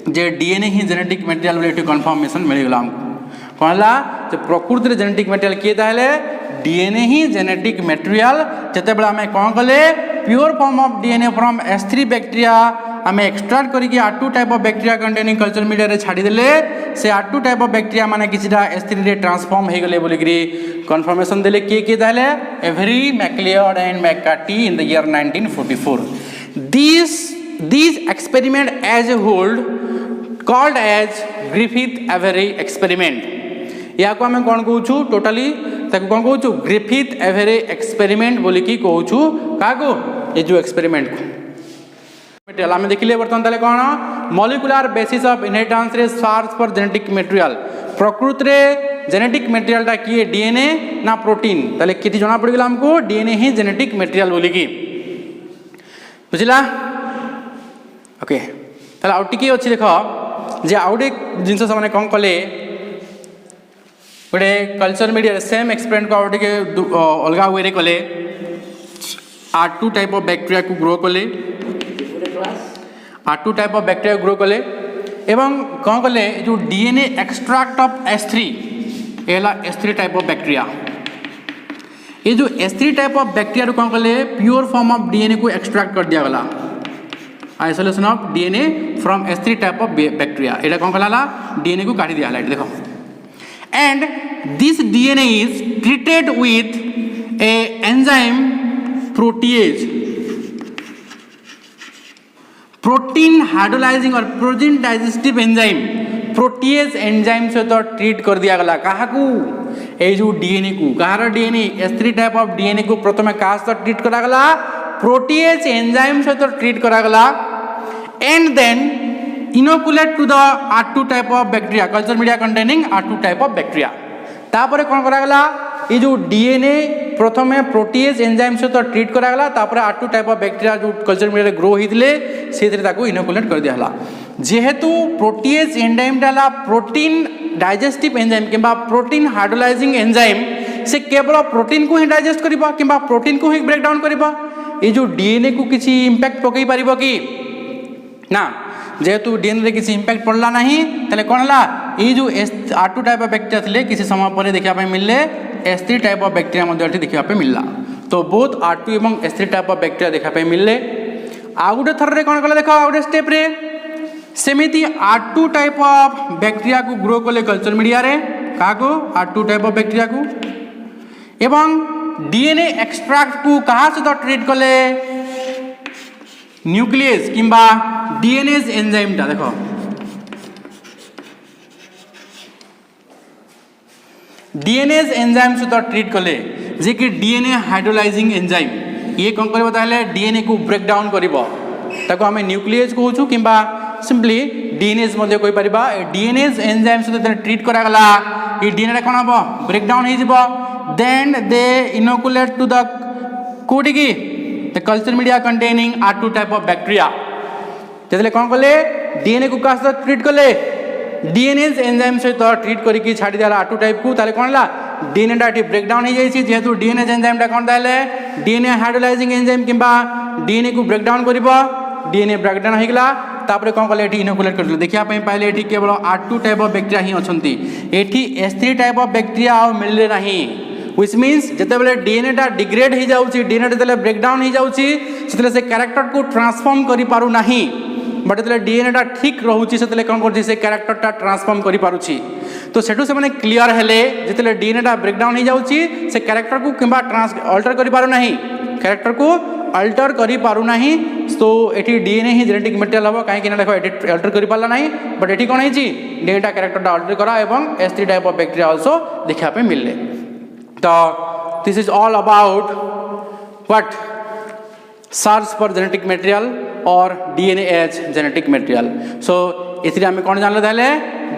जे डीएनए ही जेनेटिक मटेरियल रे कन्फर्मेशन मिल गेला हमको कौन हला जे प्रकृति रे जेनेटिक मटेरियल के ताले डीएनए ही जेनेटिक मटेरियल जते बेला हमें कौन कले pure form of DNA from S3 bacteria हमें एक्सट्रैक्ट करके R2 type of bacteria containing culture media रे छाड़ी देले से R2 टाइप ऑफ बैक्टीरिया माने किछटा S3 रे ट्रांसफॉर्म हे गेले बोली ग्री कंफर्मेशन देले के ताले Avery MacLeod and McCarty in the year 1944 these experiment as a whole called as Griffith-Avery experiment या को हमें कौन कहूछु टोटली ताको कौन कहूछु ग्रिफिथ-एवेरी एक्सपेरिमेंट बोली की कहूछु काको ये जो एक्सपेरिमेंट को मटेरियल हमें देखिले बर्तन ताले कौन मॉलिक्यूलर बेसिस ऑफ इनहेरिटेंस रे सर्च फॉर जेनेटिक मटेरियल प्रकृति रे जेनेटिक मटेरियल टा किए डीएनए ना प्रोटीन ताले किति जणा पड़ गेला हमको डीएनए ही जेनेटिक मटेरियल बोली की बुझिला ओके ताले आउ टिके अछि देखो जे आउडे जिंस सामने कौन कले गोटे कल्चर मीडिया सेम एक्सपेरिमेंट को आउटे के अलगा वे रे कले R2 टाइप ऑफ बैक्टीरिया को ग्रो कले R2 type of bacteria grow कले एवं कौन कले जो डीएनए एक्सट्रैक्ट ऑफ S3 एला S3 टाइप ऑफ बैक्टीरिया ये जो S3 टाइप ऑफ बैक्टीरिया कौन कले प्योर फॉर्म ऑफ डीएनए को एक्सट्रैक्ट कर दिया गला isolation of DNA from S3 type of bacteria एटा कौन कला डीएनए को काटी दिया हला देखो and this DNA is treated with a enzyme protease protein hydrolyzing or protein digestive enzyme protease enzyme से तो ट्रीट कर दिया गला कहा को ए जो डीएनए को कहार DNA S3 type of DNA को प्रथमे कास तो ट्रीट करा गला प्रोटीएज एंजाइम से तो ट्रीट करा गला and then inoculate to the R2 type of bacteria culture media containing R2 type of bacteria तापर कौन करा गला ये जो डीएनए प्रथमे प्रोटीएज एंजाइम से तो ट्रीट करा गला तापर R2 टाइप ऑफ बैक्टीरिया जो कल्चर मीडिया रे ग्रो हितले सेथरे ताको इनोकुलेट कर दिया हला जेहेतु प्रोटीएज एंजाइम डाला प्रोटीन डाइजेस्टिव एंजाइम किबा प्रोटीन हाइड्रोलाइजिंग एंजाइम से केवल प्रोटीन को ही डाइजेस्ट करिबा किबा प्रोटीन को ही ब्रेक डाउन करिबा ये जो डीएनए को किसी इंपैक्ट पकई पारिबो कि ना जेहेतु डीएनए रे किसी इंपैक्ट पड़ला नहीं तले कौन हला ये जो R2 टाइप ऑफ बैक्टीरिया थिले किसी समय पर देखा पे मिलले S3 टाइप ऑफ बैक्टीरिया मध्ये देखा पे मिलला तो बोथ R2 एवं S3 टाइप ऑफ बैक्टीरिया देखा पे मिलले आ गुटे थर रे कौन कले देखो आ गुटे स्टेप रे सेमिति R2 टाइप ऑफ बैक्टीरिया को ग्रो कले कल्चर मीडिया रे का को R2 टाइप ऑफ बैक्टीरिया को एवं डीएनए एक्सट्रैक्ट को कहाँ से तो ट्रीट कले न्यूक्लियस किंबा डीएनएज एंजाइम टा देखो डीएनएज एंजाइम से तो ट्रीट कले जे कि डीएनए हाइड्रोलाइजिंग एंजाइम ये कौन करबो ताहले डीएनए को ब्रेक डाउन करिवो ताको हमें न्यूक्लियस कहूछु किंबा सिंपली डीएनएज मध्ये कोइ परिबा डीएनएज एंजाइम से ट्रीट करा गला ये डीएनए कोन हबो ब्रेक डाउन हे जिवो then they inoculate to the कोटी की the culture media containing R2 type of bacteria जैसे कौन कले डीएनए को कास ट्रीट कले डीएनए एंजाइम से तो ट्रीट करी की छाड़ी दिया R2 टाइप को ताले कौन ला डीएनए डाटी ब्रेक डाउन हो जाई छि जेहेतु डीएनए एंजाइम टा कौन दाले डीएनए हाइड्रोलाइजिंग एंजाइम किंबा डीएनए को ब्रेक डाउन करिवो डीएनए ब्रेक डाउन हो गला तापर कौन कले एठी इनोकुलेट करले देखिया पई पाइले एठी केवल R2 टाइप ऑफ बैक्टीरिया ही अछंती एठी S3 टाइप ऑफ बैक्टीरिया आ मिलले नहीं which means जते बेले डीएनए टा डिग्रेड हो जाउची डीएनए जते ब्रेक डाउन हो जाउची सेतले से कैरेक्टर को ट्रांसफॉर्म करि पारु नाही बट जते डीएनए टा ठीक रहउची सेतले कोन करछि से कैरेक्टर टा ट्रांसफॉर्म करि पारुची तो सेठु से माने क्लियर हेले जते डीएनए टा ब्रेक डाउन हो जाउची से कैरेक्टर को किबा अल्टर करि पारु नाही कैरेक्टर को अल्टर करि पारु नाही तो एठी डीएनए ही जेनेटिक मटेरियल हबो काहे कि ना देखो एठी अल्टर करि पारला नाही बट एठी कोन हेची डीएनए टा कैरेक्टर टा अल्टर करा एवं S3 type of bacteria also देखा पे मिलले तो this is all about what search for genetic material or DNA as genetic material. So इथि हमें कौन जानले ताले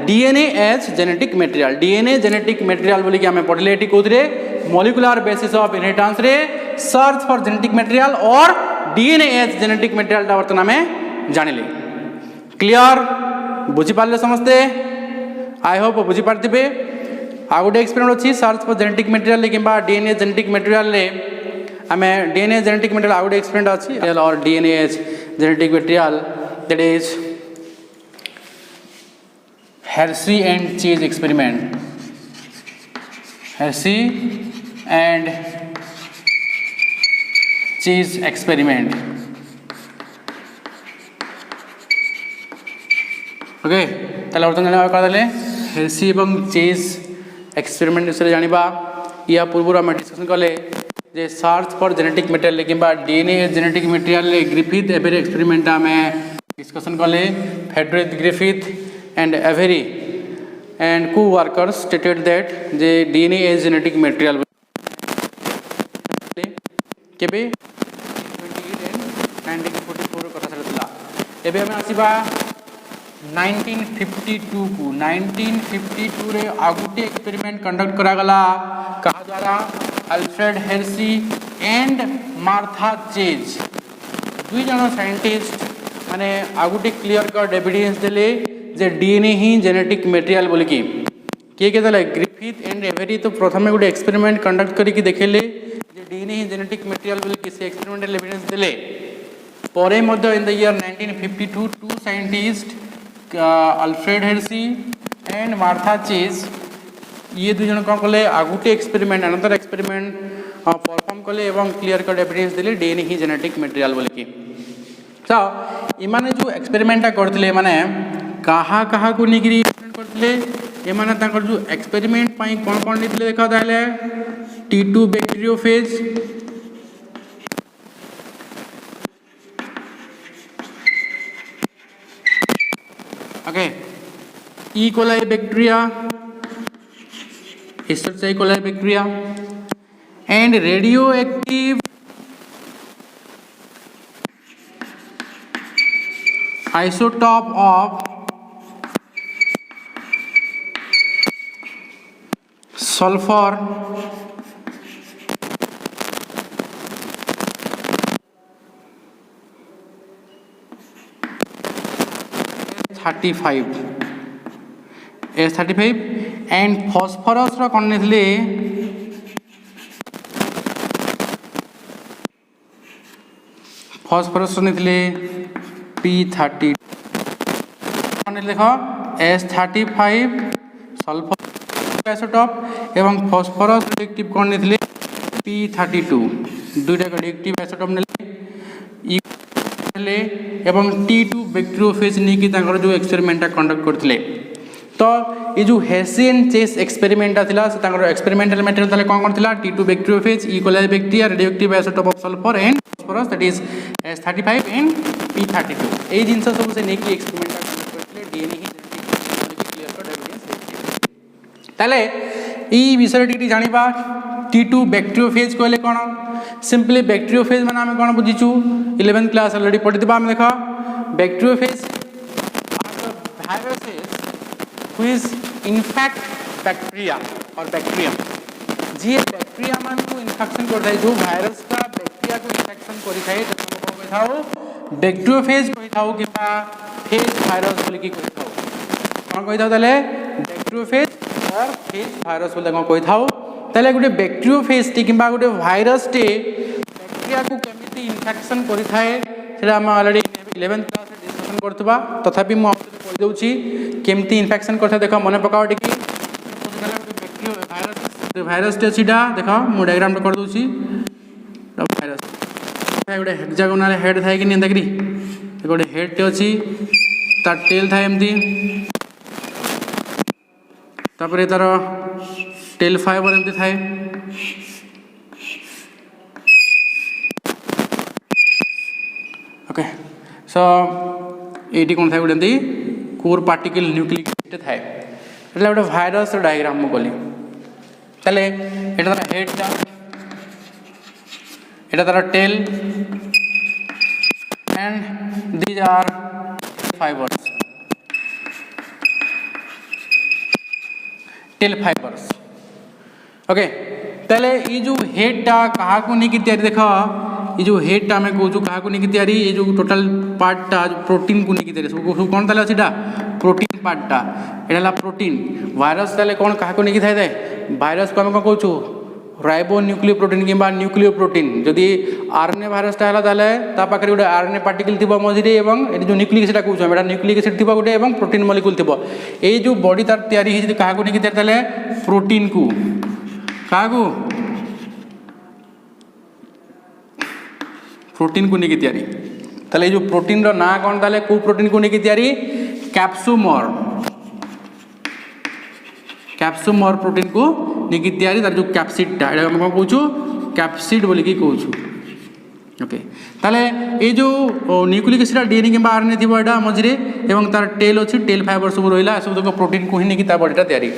DNA as genetic material. DNA genetic material बोली कि हमें पढ़ले eighty कोथरे molecular basis of inheritance रे search for genetic material और DNA as genetic material टा वर्तन हमें जानिले. Clear बुझी पारले समझते I hope बुझी पारथिबे आ गोटे एक्सपेरिमेंट अच्छी सर्च फॉर जेनेटिक मटेरियल किंबा डीएनए जेनेटिक मटेरियल रे आमे डीएनए जेनेटिक मटेरियल आ गोटे एक्सपेरिमेंट अच्छी और DNA genetic material that is Hershey and Chase experiment Hershey and Chase experiment okay ताले वर्तमान जाना कर देले हेर्शी एवं चेज एक्सपेरिमेंट विषय जानिबा या पूर्व आम डिस्कसन कले जे सर्च फॉर जेनेटिक मटेरियल किंबा DNA genetic material Griffith Avery experiment आम डिस्कसन कले Frederick Griffith and Avery and co-workers stated that जे डीएनए एज जेनेटिक मटेरियल केबे 28 एंड 1944 कथा चलतला एबे हम आसीबा 1952 को 1952 रे आगुटे एक्सपेरिमेंट कंडक्ट करा गला कहा द्वारा Alfred Hershey and Martha Chase दुई जन साइंटिस्ट माने आगुटे क्लियर कट एविडेंस देले जे डीएनए ही जेनेटिक मटेरियल बोली कि के देले ग्रिफिथ एंड एवेरी तो प्रथमे गोटे एक्सपेरिमेंट कंडक्ट करी कि देखेले जे डीएनए ही जेनेटिक मटेरियल बोली कि से एक्सपेरिमेंटल एविडेंस देले परे मध्य in the year 1952 two scientist Alfred Hershey and Martha Chase ये दुई जन कौन कले आगुटे एक्सपेरिमेंट अनदर एक्सपेरिमेंट परफॉर्म कले एवं क्लियर कट एविडेंस देले डीएनए ही जेनेटिक मटेरियल बोली कि तो इमाने जो एक्सपेरिमेंट करथिले माने कहा कहा को निगरी एक्सपेरिमेंट करथिले एमाने ताकर जो एक्सपेरिमेंट पई कोन कोन नितले देखा दाले T2 bacteriophage okay E. coli bacteria Escherichia coli bacteria and radioactive isotope of sulfur 35 S35 and phosphorus रो कोन नेथले फॉस्फरस नहीं P30 देख S35 सल्फर आइसोटोप एवं फॉस्फरस रिएक्टिव कौन नहीं P32 दुईटा रिएक्टिव आइसोटोप ने एवं T2 बैक्टीरियोफेज नहीं जो एक्सपेरिमेंटा कंडक्ट करते तो ये जो हेसियन चेस एक्सपेरिमेंटा थिला से तांकर एक्सपेरिमेंटल मटेरियल ताले कौन था T2 bacteriophage E coli bacteria radioactive isotope of sulphur and phosphorus that is S35 and P32 ए जिंस सब से नेकी एक्सपेरिमेंटा कंडक्ट करथिले डीएनए ही क्लियर कट एविडेंस ताले ई विषय टी जानिबा T2 बैक्टीरियोफेज कहले कोन सिंपली बैक्टीरियोफेज माने हम कोन बुझिचु 11th क्लास ऑलरेडी पढ़ितबा हम देखा bacteriophage are the viruses which infect bacteria or bacterium जी बैक्टीरिया मान को इन्फेक्शन करता है जो वायरस का बैक्टीरिया को इन्फेक्शन करि थाए जको कोन कहिथाओ बैक्टीरियोफेज कहिथाओ किबा फेज वायरस बोली की कहिथाओ कोन कहिथाओ तले बैक्टीरियोफेज और फेज वायरस बोली कोन कहिथाओ तले गुटे बैक्टीरियोफेज टी किबा गुटे वायरस टे बैक्टीरिया को केमिति इन्फेक्शन करि थाए सेटा हम ऑलरेडी 11th क्लास रे डिस्कशन करतबा तथापि मु आपको कहि दउची केमती इन्फेक्शन करता देख मन पकाओ टिकी भाइरस टे सीधा देख मु डायग्राम कर दूची भाइरस गोटे हेक्सागोनाल हेड थाए कि नहीं देखरी गोटे हेड टे अच्छी तार टेल थाए एमती तापर तार टेल फाइबर एमती थाए ओके सो एटी कौन थाए गोटे कोर पार्टिकल न्यूक्लिक एसिड थाए एटा गोटे भाइरस डायग्राम मु कली ताले एटा तार हेड टा एटा तार tail and these are fibres tail fibres okay ताले ये जो हेड टा कहा को नहीं कि तैयारी देखा ये जो हेड टा में कहूँ क्या को नहीं तैयारी ये जो टोटल पार्ट टा जो प्रोटीन को नहीं तैयारी कौन ताले अच्छी प्रोटीन पार्ट टा एटा प्रोटीन वायरस ताले कौन क्या को नहीं थाए भाइरस को आम कौन कहूँ राइबो न्यूक्लियो प्रोटीन कि न्यूक्लियो प्रोटीन जदि आरएनए भाइरस टा है पाखे गोटे आरएनए पार्टिकल थी मझे और जो न्यूक्लिक एसिड कहूँ एटा न्यूक्लिक एसिड थी गोटे प्रोटीन मलिक्यूल थी ये जो बॉडी तार तैयारी क्या को नहीं तैयारी प्रोटीन को क्या प्रोटीन को नहीं तैयारी ताले जो प्रोटीन रो ना कौन ताले को प्रोटीन को नहीं तैयारी कैप्सुमर प्रोटीन को नहीं तैयारी तार जो कैप्सिड टा हम कौन कहूँ कैप्सिड बोली कि कहूँ ओके ताले ये जो न्यूक्लिक एसिड डीएनए कि आरएनए थी एटा मझे एवं तार टेल अच्छी टेल फाइबर सब रहा सब तक प्रोटीन को ही नहीं तार बॉडीटा तैयारी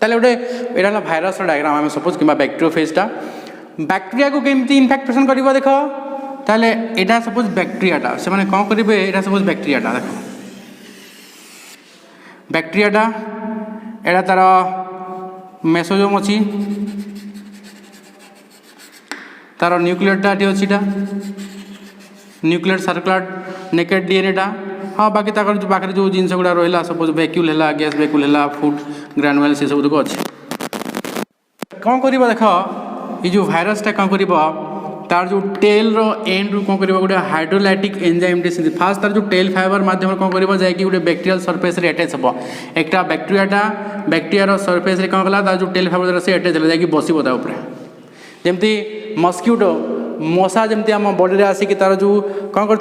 ताले गोटे एटा भाइरस डायग्राम आम सपोज कि बैक्टीरियोफेजटा बैक्टीरिया को केमती इन्फेक्शन कर देख ताले एटा सपोज बैक्टीरियाटा से माने कौन करेंगे एटा सपोज बैक्टीरियाटा देख बैक्टीरियाटा एटा तार मेसोजोम अच्छी तार न्यूक्लियरटा अच्छी न्यूक्लियर सर्कुलर नेकेड डीएनएटा हाँ बाकी ताकर जो पाखे जो जिनस गुड़ा रहा सपोज वैक्यूल है गैस वैक्यूल है फूड ग्रानुअल से सब तक अच्छे कौन कर देख ये जो भाइरसटा कौन कर तार जो टेल रो एंड रू कौन कर गोटे हाइड्रोलाइटिक एंजाइम टे फास्ट तार जो टेल फाइबर माध्यम कौन कर जाकि गोटे बैक्टीरियल सरफेस रे अटैच हम एक बैक्टीरियाटा बैक्टीरिया सरफेस रे कौन कला तार जो टेल फाइबर से अटैच है जाकि बसब ता ऊपर जमती मस्क्यूटो मशा जमती आम बॉडी आसिक तार जो कौन कर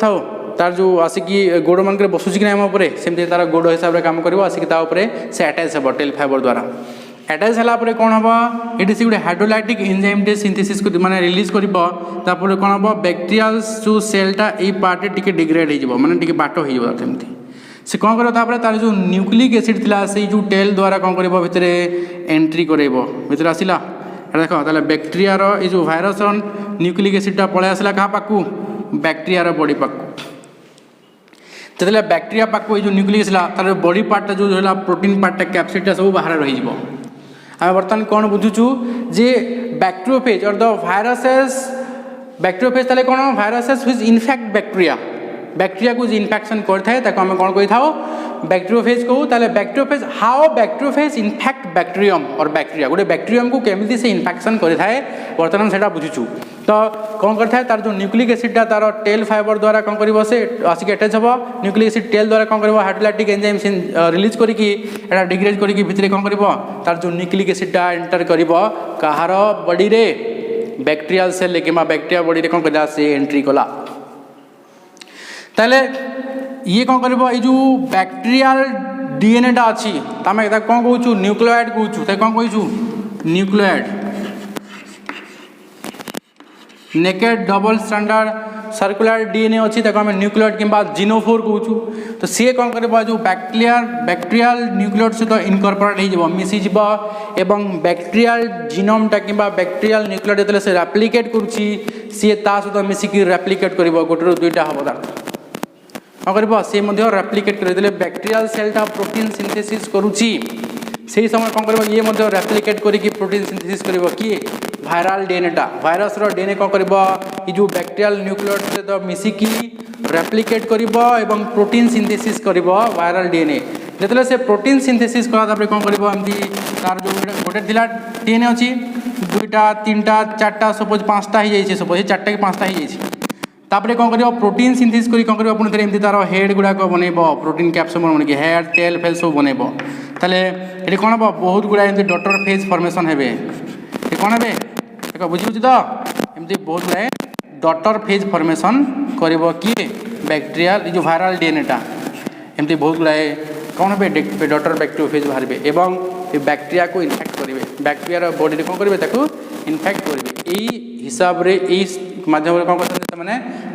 तार जो आसिकी गोड़ मान बसुची कि आम सेमती तार गोड़ हिसाब से काम कर आसिक से अटैच हे टेल फाइबर द्वारा अटैच है कौन हम ये गोटे हाइड्रोलाइटिक एंजाइम टे सिंथेसिस माने रिलीज कर कौन हम बैक्टीरियल जो सेलटा ये पार्ट टे डिग्रेड हो माने बाट होमती से कौन कर तार जो न्यूक्लिक एसिड थिला से जो टेल द्वारा कौन कर भितर एंट्री कर आसला देख ताले बैक्टीरिया ये जो भाइरस न्यूक्लिक एसिडटा पलि आसला क्या पाकू बैक्टीरिया बॉडी पाकू जो बैक्टीरिया पाकू जो न्यूक्लिक एसिड तार बॉडी पार्टा जो रहा प्रोटीन पार्टा कैप्सिडटा सब बाहर रही आम बर्तमान कौन बुझुचु जे बैक्टीरियोफेज और द भाइरसेस बैक्टीरियोफेज ताले कौन भाइरसेस व्हिच इनफेक्ट बैक्टीरिया को इन्फेक्शन करथाए ताको हम कौन कहि थाओ बैक्टीरियोफेज कहू ताले bacteriophage how bacteriophage in fact bacterium और बैक्टीरिया गोटे बैक्टीरियम को केमिति से इन्फेक्शन करथाए बर्तमान सेटा बुझुचु तो कौन करता है तार जो न्यूक्लिक एसिडटा तार टेल फाइबर द्वारा कौन कर से आसिक अटैच हम न्यूक्लिक एसिड टेल द्वारा कौन कर हाइड्रोलाइटिक एंजाइम रिलीज करके डिग्रेड करके भितर कौन कर तार जो न्यूक्लिक एसिडटा एंटर कर कहार बॉडी रे बैक्टेरियल सेल कि बैक्टेरिया बॉडी रे कौन कर से एंट्री कला ताले ये कौन कर जो बैक्टेरियल डीएनए टा अच्छी आम कौन कहूँ न्यूक्लियोइड कहूँ कौन कहूँ nucleoid naked double standard circular DNA अच्छी आम न्यूक्लियोइड किंबा जिनोफोर कहूँ तो सी कौन कर जो बैक्टेरियल न्यूक्लियोइड सहित इनकॉर्पोरेट हो मिसीज एवं बैक्टेरियल जीनोमटा किंबा बैक्टेरियल न्यूक्लियोइड जो रेप्लिकेट करुच्ची सी सहित मिसिकी रेप्लिकेट कर गोटे दुईटा हम तार कौन कर सी रेप्लिकेट कर बैक्टेरियल सेलटा प्रोटीन सिंथेसिस करुच्ची से समय कौन कर ये रेप्लिकेट करके प्रोटीन सिंथेसिस कर किए भाइराल डीएनएटा भाइरस डीएनए कौन कर जो बैक्टेरियल न्यूक्लियोइड सहित मिसिकी रेप्लिकेट कर प्रोटीन सिंथेसिस कर भाइराल डीएनए जो से प्रोटीन सिंथेसिस कला कौन कर तार जो गोटे डीएनए अच्छी दुईटा तीनटा चार्टा सपोज 5टा हो जाए सपोज 4टा कि 5टा हो जाए तापर कौन कर प्रोटीन सिंथेसिस करी कौन कर पुणी एमती तार हेड गुड़ाक बनइब प्रोटीन कैप्सूल बन हेड टेल फेल सब बनइब ताले ये कौन हम बहुत गुड़ा एमती डॉटर फेज फॉर्मेशन हे कौन हे देख बुझी तो एमती बहुत गुड़ाए डॉटर फेज फॉर्मेशन कर किए बैक्टेरियल जो वायरल डीएनएटा एमती बहुत गुड़ाए कौन हे डॉटर बैक्टेरियोफेज बाहर एवं बैक्टेरिया को इनफेक्ट करेंगे बैक्टेरिया बॉडी कौन करेंगे इनफेक्ट करेंगे यही हिसाब रे माध्यम कौन करते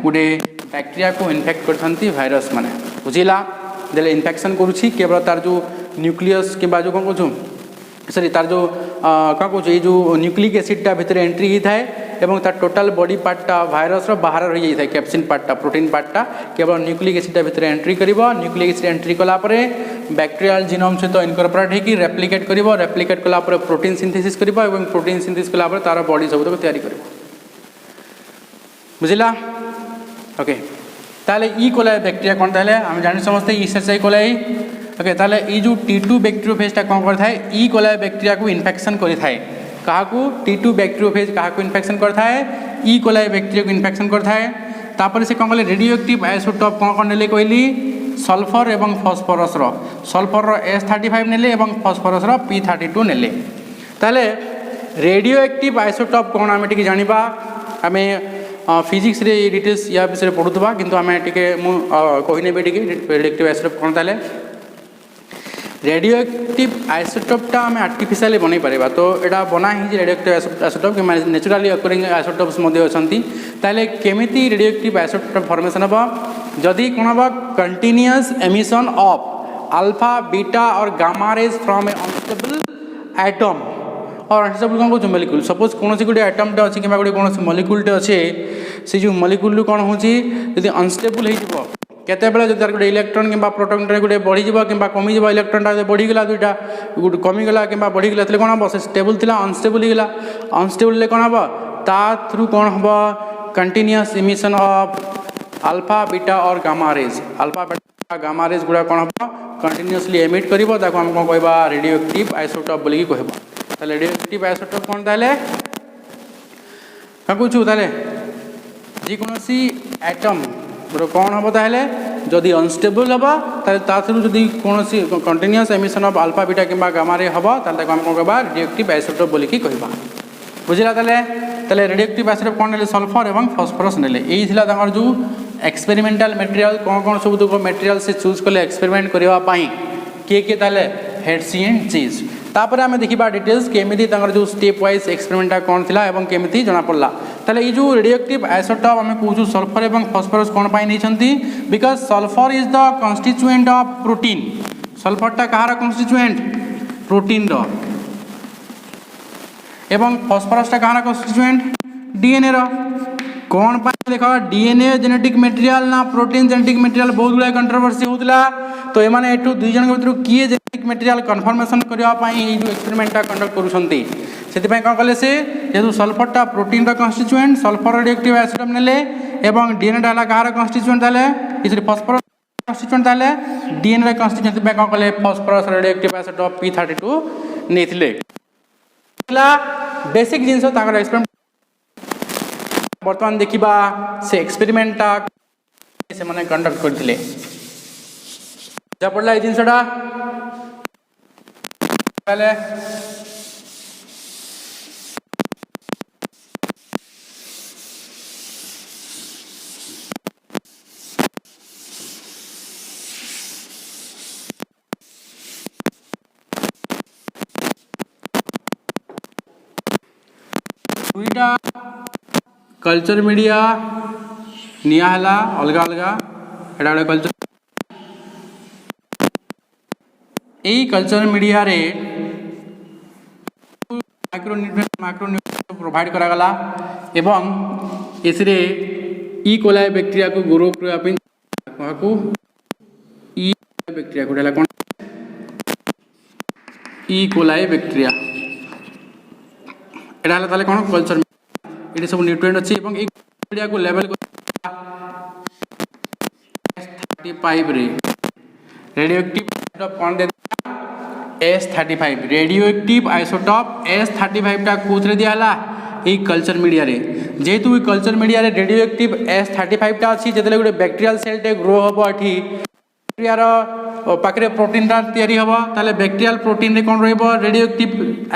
गोटे बैक्टेरिया को इनफेक्ट करते भाइरस माने बुझिला देले इनफेक्शन करुच्ची केवल तार जो न्यूक्लियस कि जो कौन कहूँ सॉरी तार जो क्या कहूँ ये जो न्यूक्लिक एसिडटा भितर एंट्री होता है एवं तार टोटाल बॉडी पार्टा भाइरस बाहर रही जाए कैप्सिन पार्टा प्रोटीन पार्टा केवल न्यूक्लिक एसिडटा भितर एंट्री कर न्यूक्लिक एसिड एंट्री कलापर बैक्टेरियल जीनोम सहित इनकॉर्पोरेट होकर रेप्लिकेट कर रेप्लिकेट कलापर प्रोटीन सिंथेसिस कर प्रोटीन सिंथेसिस कलापर तार बॉडी सब तैयारी कर बुझिला ओके ताले ई कोलाई बैक्टेरिया कौन ताले हम जानी समझते ईसेसाई कोलाई ओके ताले ई जो T2 बैक्टेरियोफेजटा कौन करता है ई कोलाई बैक्टेरिया को इन्फेक्शन करता है क्या T2 बैक्टेरियोफेज क्या इन्फेक्शन करता है ई कोलाई बैक्टेरिया को इन्फेक्शन करता है तापर से कौन कले रेडियोएक्टिव आइसोटोप कौन कौन नेले कहली सल्फर एवं फॉस्फोरस सल्फर S35 नेले एवं फॉस्फोरस P32 नेले ताले रेडियोएक्टिव आइसोटोप कौन आम टी जाना आम फिजिक्स रे डिटेल्स या विषय पढ़ुवा किंतु आम टे कहने रेडियोएक्टिव आइसोटोप कौन ताले रेडियोएक्टिव आइसोटोपटा आम आर्टिफिशियल बन पारा तो यहाँ बना ही रेडियोएक्टिव आइसोटोप कि नेचुराली अकरिंग आइसोटोप्स ताले केमिति रेडियोएक्टिव आइसोटोप फॉर्मेशन हम जदि कौन हम continuous emission of alpha beta और gamma rays from a unstable atom और अनस्टेबल कौन कहूँ मलिक्यूल सपोज कौन गोटे एटमटे अच्छे कि गोटे कौन मलिक्यूलटे अच्छे से जो मलिक्यूल कौन होती अनस्टेबल हो केतेबेले जो गोटे इलेक्ट्रॉन कि प्रोटॉन गोटे बढ़ी कि कमी इलेक्ट्रॉनटा बढ़ीगला दुईटा गोटे कमीगला कि बढ़ीगला कौन हम से स्टेबल थी अनस्टेबल होगा अनस्टेबल कौन हम ता थ्रू कौन हम continuous emission of alpha beta और gamma rays alpha beta gamma rays गुड़ा कौन हम कंटिन्यूअसली एमिट कर कौन कहवा रेडियोएक्टिव आइसोटोप बोलिकी कहवा रेडियोएक्टिव आइसोटोप कौन ताले क्या कहूँ ताले जेकोसी एटम कौन हम ताहले जदि अनस्टेबल हम थ्रू जदि कौन continuous emission of alpha beta कि गामा रे हम ताले कौन कहवा रेडियोएक्टिव आइसोटोप बोलिकी कहवा बुझिला ताले रेडियोएक्टिव आइसोटोप कौन ने सल्फर एवं फॉस्फोरस ने यही जो एक्सपेरिमेंटल मटेरियल कौन कौन सब मटेरियल से चूज कले एक्सपेरिमेंट करने किए ताले हेडसी एंड चीज तापर आम देखा डिटेल्स केमी जो स्टेप वाइज एक्सपेरिमेंटा कौन थी और केमी जना पड़ा ताले ये जो रेडियोएक्टिव आइसोटोप आम कहूँ सल्फर एवं फॉस्फोरस कौन नहीं because sulphur is the constituent of protein सल्फरटा कहार कन्स्टिट्यूएंट प्रोटीन एवं फॉस्फोरसटा कहार कन्स्टिट्यूएंट डीएनए कौन देख डीएनए जेनेटिक मटेरियल ना प्रोटीन जेनेटिक मटेरियल बहुत गुड़ा कंट्रोवर्सी होता तो ये दुई जन भर किए जेनेटिक मटेरियल कन्फर्मेशन करने जो एक्सपेरिमेंटा कंडक्ट करुँच कौन कले से जेहतु सल्फरटा protein constituent sulphur radioactive isotope नेले एवं डीएनएटा है कहार कन्स्टिट्यूएंट ताले फॉस्फोरस कन्स्टिट्यूएंट ताले डीएनए कन्स्टिट्यूएंट कौन कले फॉस्फोरस रेडियोएक्टिव आइसोटोप P32 नहीं बेसिक जिनस एक्सपेरिमेंट बर्तमान देखा से एक्सपेरिमेंटा से मैंने कंडक्ट करते पड़ा ये जिनसटा पहले दुईटा कल्चर मीडिया नियाला अलग अलग एटा गोटे कल्चर यही कल्चर मीडिया रे माइक्रोन्यूट्रिएंट प्रोवाइड करागला एवं इसरे ई कोलाई बैक्टीरिया को ग्रो करने ई बैक्टीरिया को कौन ई कोलाई बैक्टीरिया एटा ताले कौन कल्चर ये सब न्यूट्रिएंट अच्छी मीडिया को लेवल S35 रे रेडियो एक्टिव कौन दे S35 radio active isotope S35 टा कोथरे दियाला ई कल्चर मीडिया रे जेतु ई कल्चर मीडिया रे रेडियो एक्टिव S35 टा अछि जेतले गुटे बैक्टीरियल सेल टे ग्रो हबो अठी बैक्टीरिया रो पाखरे प्रोटीन टा तयारी हबो ताले बैक्टीरियल प्रोटीन रे कोन रहइबो रेडियो एक्टिव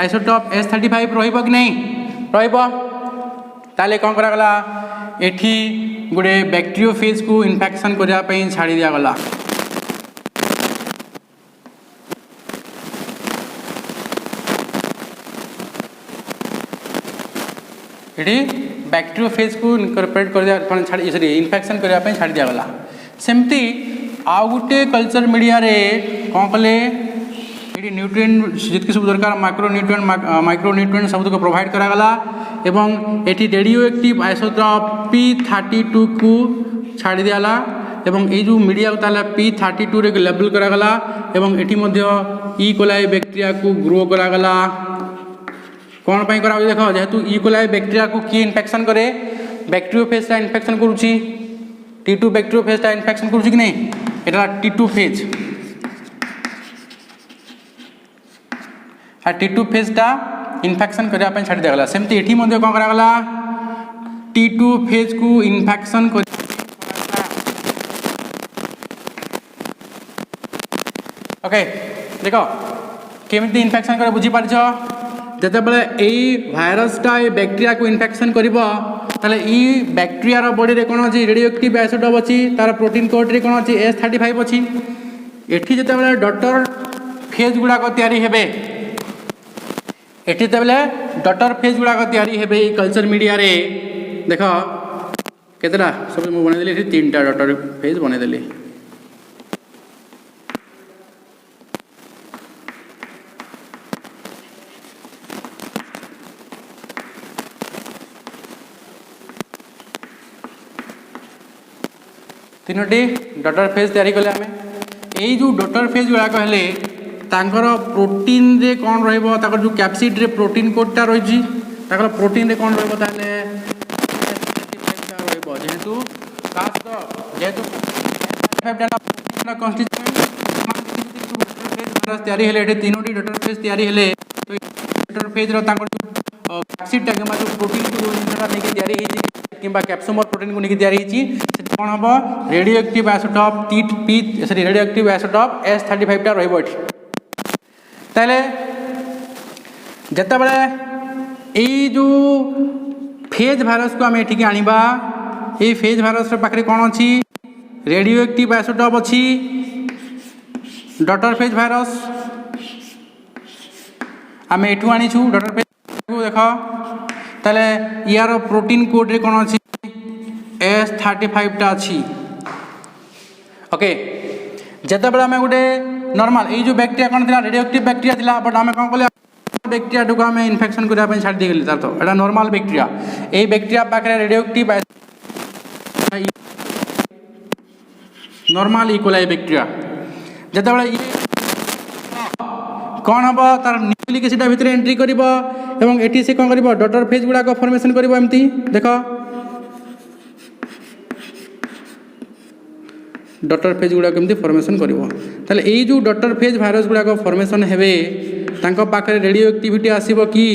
आइसोटॉप S35 रहइबो कि नहीं रहइबो ताले कोन करा गला एठी गुटे बैक्टीरियोफेज को इन्फेक्शन करिया पई छाडी दिया गला ये बैक्टीरियोफेज को इनकॉर्पोरेट कर दिया छाड़ी सॉरी इन्फेक्शन करने पे छाड़ी दिया गला सेमती आउ गोटे कल्चर मीडिया रे कौन कले ये न्यूट्रिएंट जितकी सब दरकार माइक्रोन्यूट्रिएंट सब को प्रोवाइड करागला एवं eighty radio active isotope P32 को छाड़ी दियाला एवं ये जो मीडिया ताला P32 रे लेबल करागला एवं एटी मध्य ई कोलाई बैक्टीरिया को ग्रो करागला कौन पाई करा देखो जेहेतु ई कोलाई बैक्टीरिया को किए इन्फेक्शन करे बैक्टीरियोफेज टा इन्फेक्शन करूची T2 बैक्टीरियोफेज टा इन्फेक्शन करूची कि नहीं एटा T2 फेज आ T2 फेज टा इन्फेक्शन करिया पई छाडी देगला सेमती एठी मध्ये कोन करा गला T2 फेज को इन्फेक्शन कर ओके देखो केमिति इन्फेक्शन करे बुझी पारछ जते बेले एई भाइरस टा ए बैक्टीरिया को इन्फेक्शन करिवो ताले ई बैक्टीरिया रो बॉडी रे कोन अछि रेडियो एक्टिव आइसोटॉप अछि तार प्रोटीन कोड रे कोन अछि S35 अछि एठी जते बेले डॉटर फेज गुडा को तयारी हेबे एठी जते बेले डॉटर फेज गुडा को तयारी हेबे ई कल्चर मीडिया रे देखो केतरा सब मु बने देली एठी तीनटा डॉटर फेज बने देली तीनोटी डॉटर फेज तैयारी कले आमे एई जो डॉटर फेज गुड़ा कहले तांकर प्रोटीन रे कोन रहइबो ताकर जो कैप्सिड रे प्रोटीन कोडटा रहिजी ताकर प्रोटीन रे कोन रहइबो ताले रहइबो जेहेतु खास तो जेहेतु डाटा कॉन्स्टिट्यूएंट डॉटर फेज तैयारी हेले एटे तीनोटी डॉटर फेज तैयारी हेले तो डॉटर फेज रो ताकर जो कैप्सिड टा के जो प्रोटीन को जो इंटरनल लेके तैयारी हेजी किंबा कैप्सुमर प्रोटीन को लेके तैयारी हेजी कौन हम radio active isotope radio active isotope S35 टा रहिबो एठी ताले जत्ता बेले एई जो फेज भाइरस को हम एठी के आनिबा एई फेज भाइरस रे पाखरे कोन अछि रेडियो एक्टिव आइसोटॉप अछि डॉटर फेज भाइरस हम एठू आनी छु डॉटर फेज को देखो ताले यार प्रोटीन कोड रे कोन अछि S35 टा अछि ओके जते बेला में गोटे नॉर्मल ए जो बैक्टीरिया कोन थिला रेडियो एक्टिव बैक्टीरिया थिला बट हमें कोन कहले बैक्टीरिया को हमें इन्फेक्शन करिया पे छाड़ देली तार तो एटा नॉर्मल बैक्टीरिया ए बैक्टीरिया पाखरे radio active normal E coli bacteria जते बेला कौन हम तार न्यूक्लिक एसिड भितर एंट्री करिवो एवं एटी से कौन करिवो डॉटर फेज गुडा को फॉर्मेशन करिवो एमती देखो डॉटर फेज गुडा केमती फॉर्मेशन करिवो ताले एई जो डॉटर फेज भाइरस गुडा को फॉर्मेशन हेबे तांको पाखरे रेडियो एक्टिविटी आसीबो कि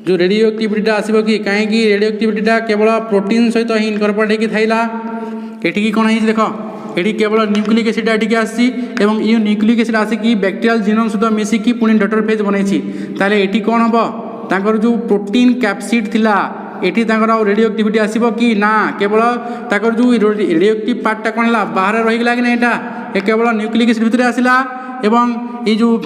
जो रेडियो एक्टिविटीटा आसो कि कहीं रेडियो एक्टिविटीटा केवल प्रोटीन सहित ही इनकर्पोरेट होकर थाइला एठी कौन है देख ये केवल न्यूक्लिक एसिड एटिक आसी ये न्यूक्लिक एसिड आसिक बैक्टेरियल जीनोम सहित मिसिकी पुणी डटर फेज बनई ताले एठी कौन हम तांकर जो प्रोटीन कैप्सिड थिला एठी तांकर रेडियो एक्टिविटी आसीबो कि ना केवल ताकर जो रेडियो एक्टिव पार्टटा कौन है बाहर रहीगला कि ना ये केवल न्यूक्लिक एसिड भितर आसला एवं ये जो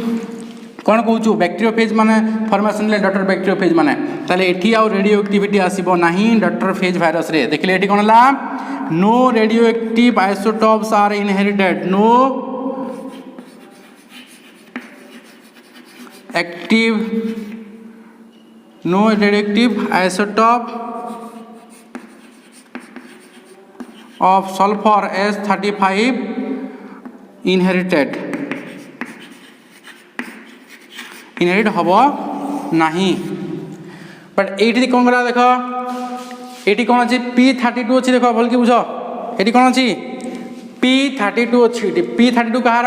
कौन कहूँ बैक्टेरियोफेज माने फॉर्मेशन डटर बैक्टेरियोफेज माने ताले एठी आउ रेडियो एक्टिविटी आसीबो नाही डटर फेज भाइरस रे देखिले एठी कौन ला no radioactive isotopes are inherited no radioactive isotope of sulfur S35 inherit हम नहीं बट ये कौन करा देख ये कौन अच्छी P32 अच्छी देख भल कि बुझ ये कौन अच्छी P32 अच्छी P32 कहार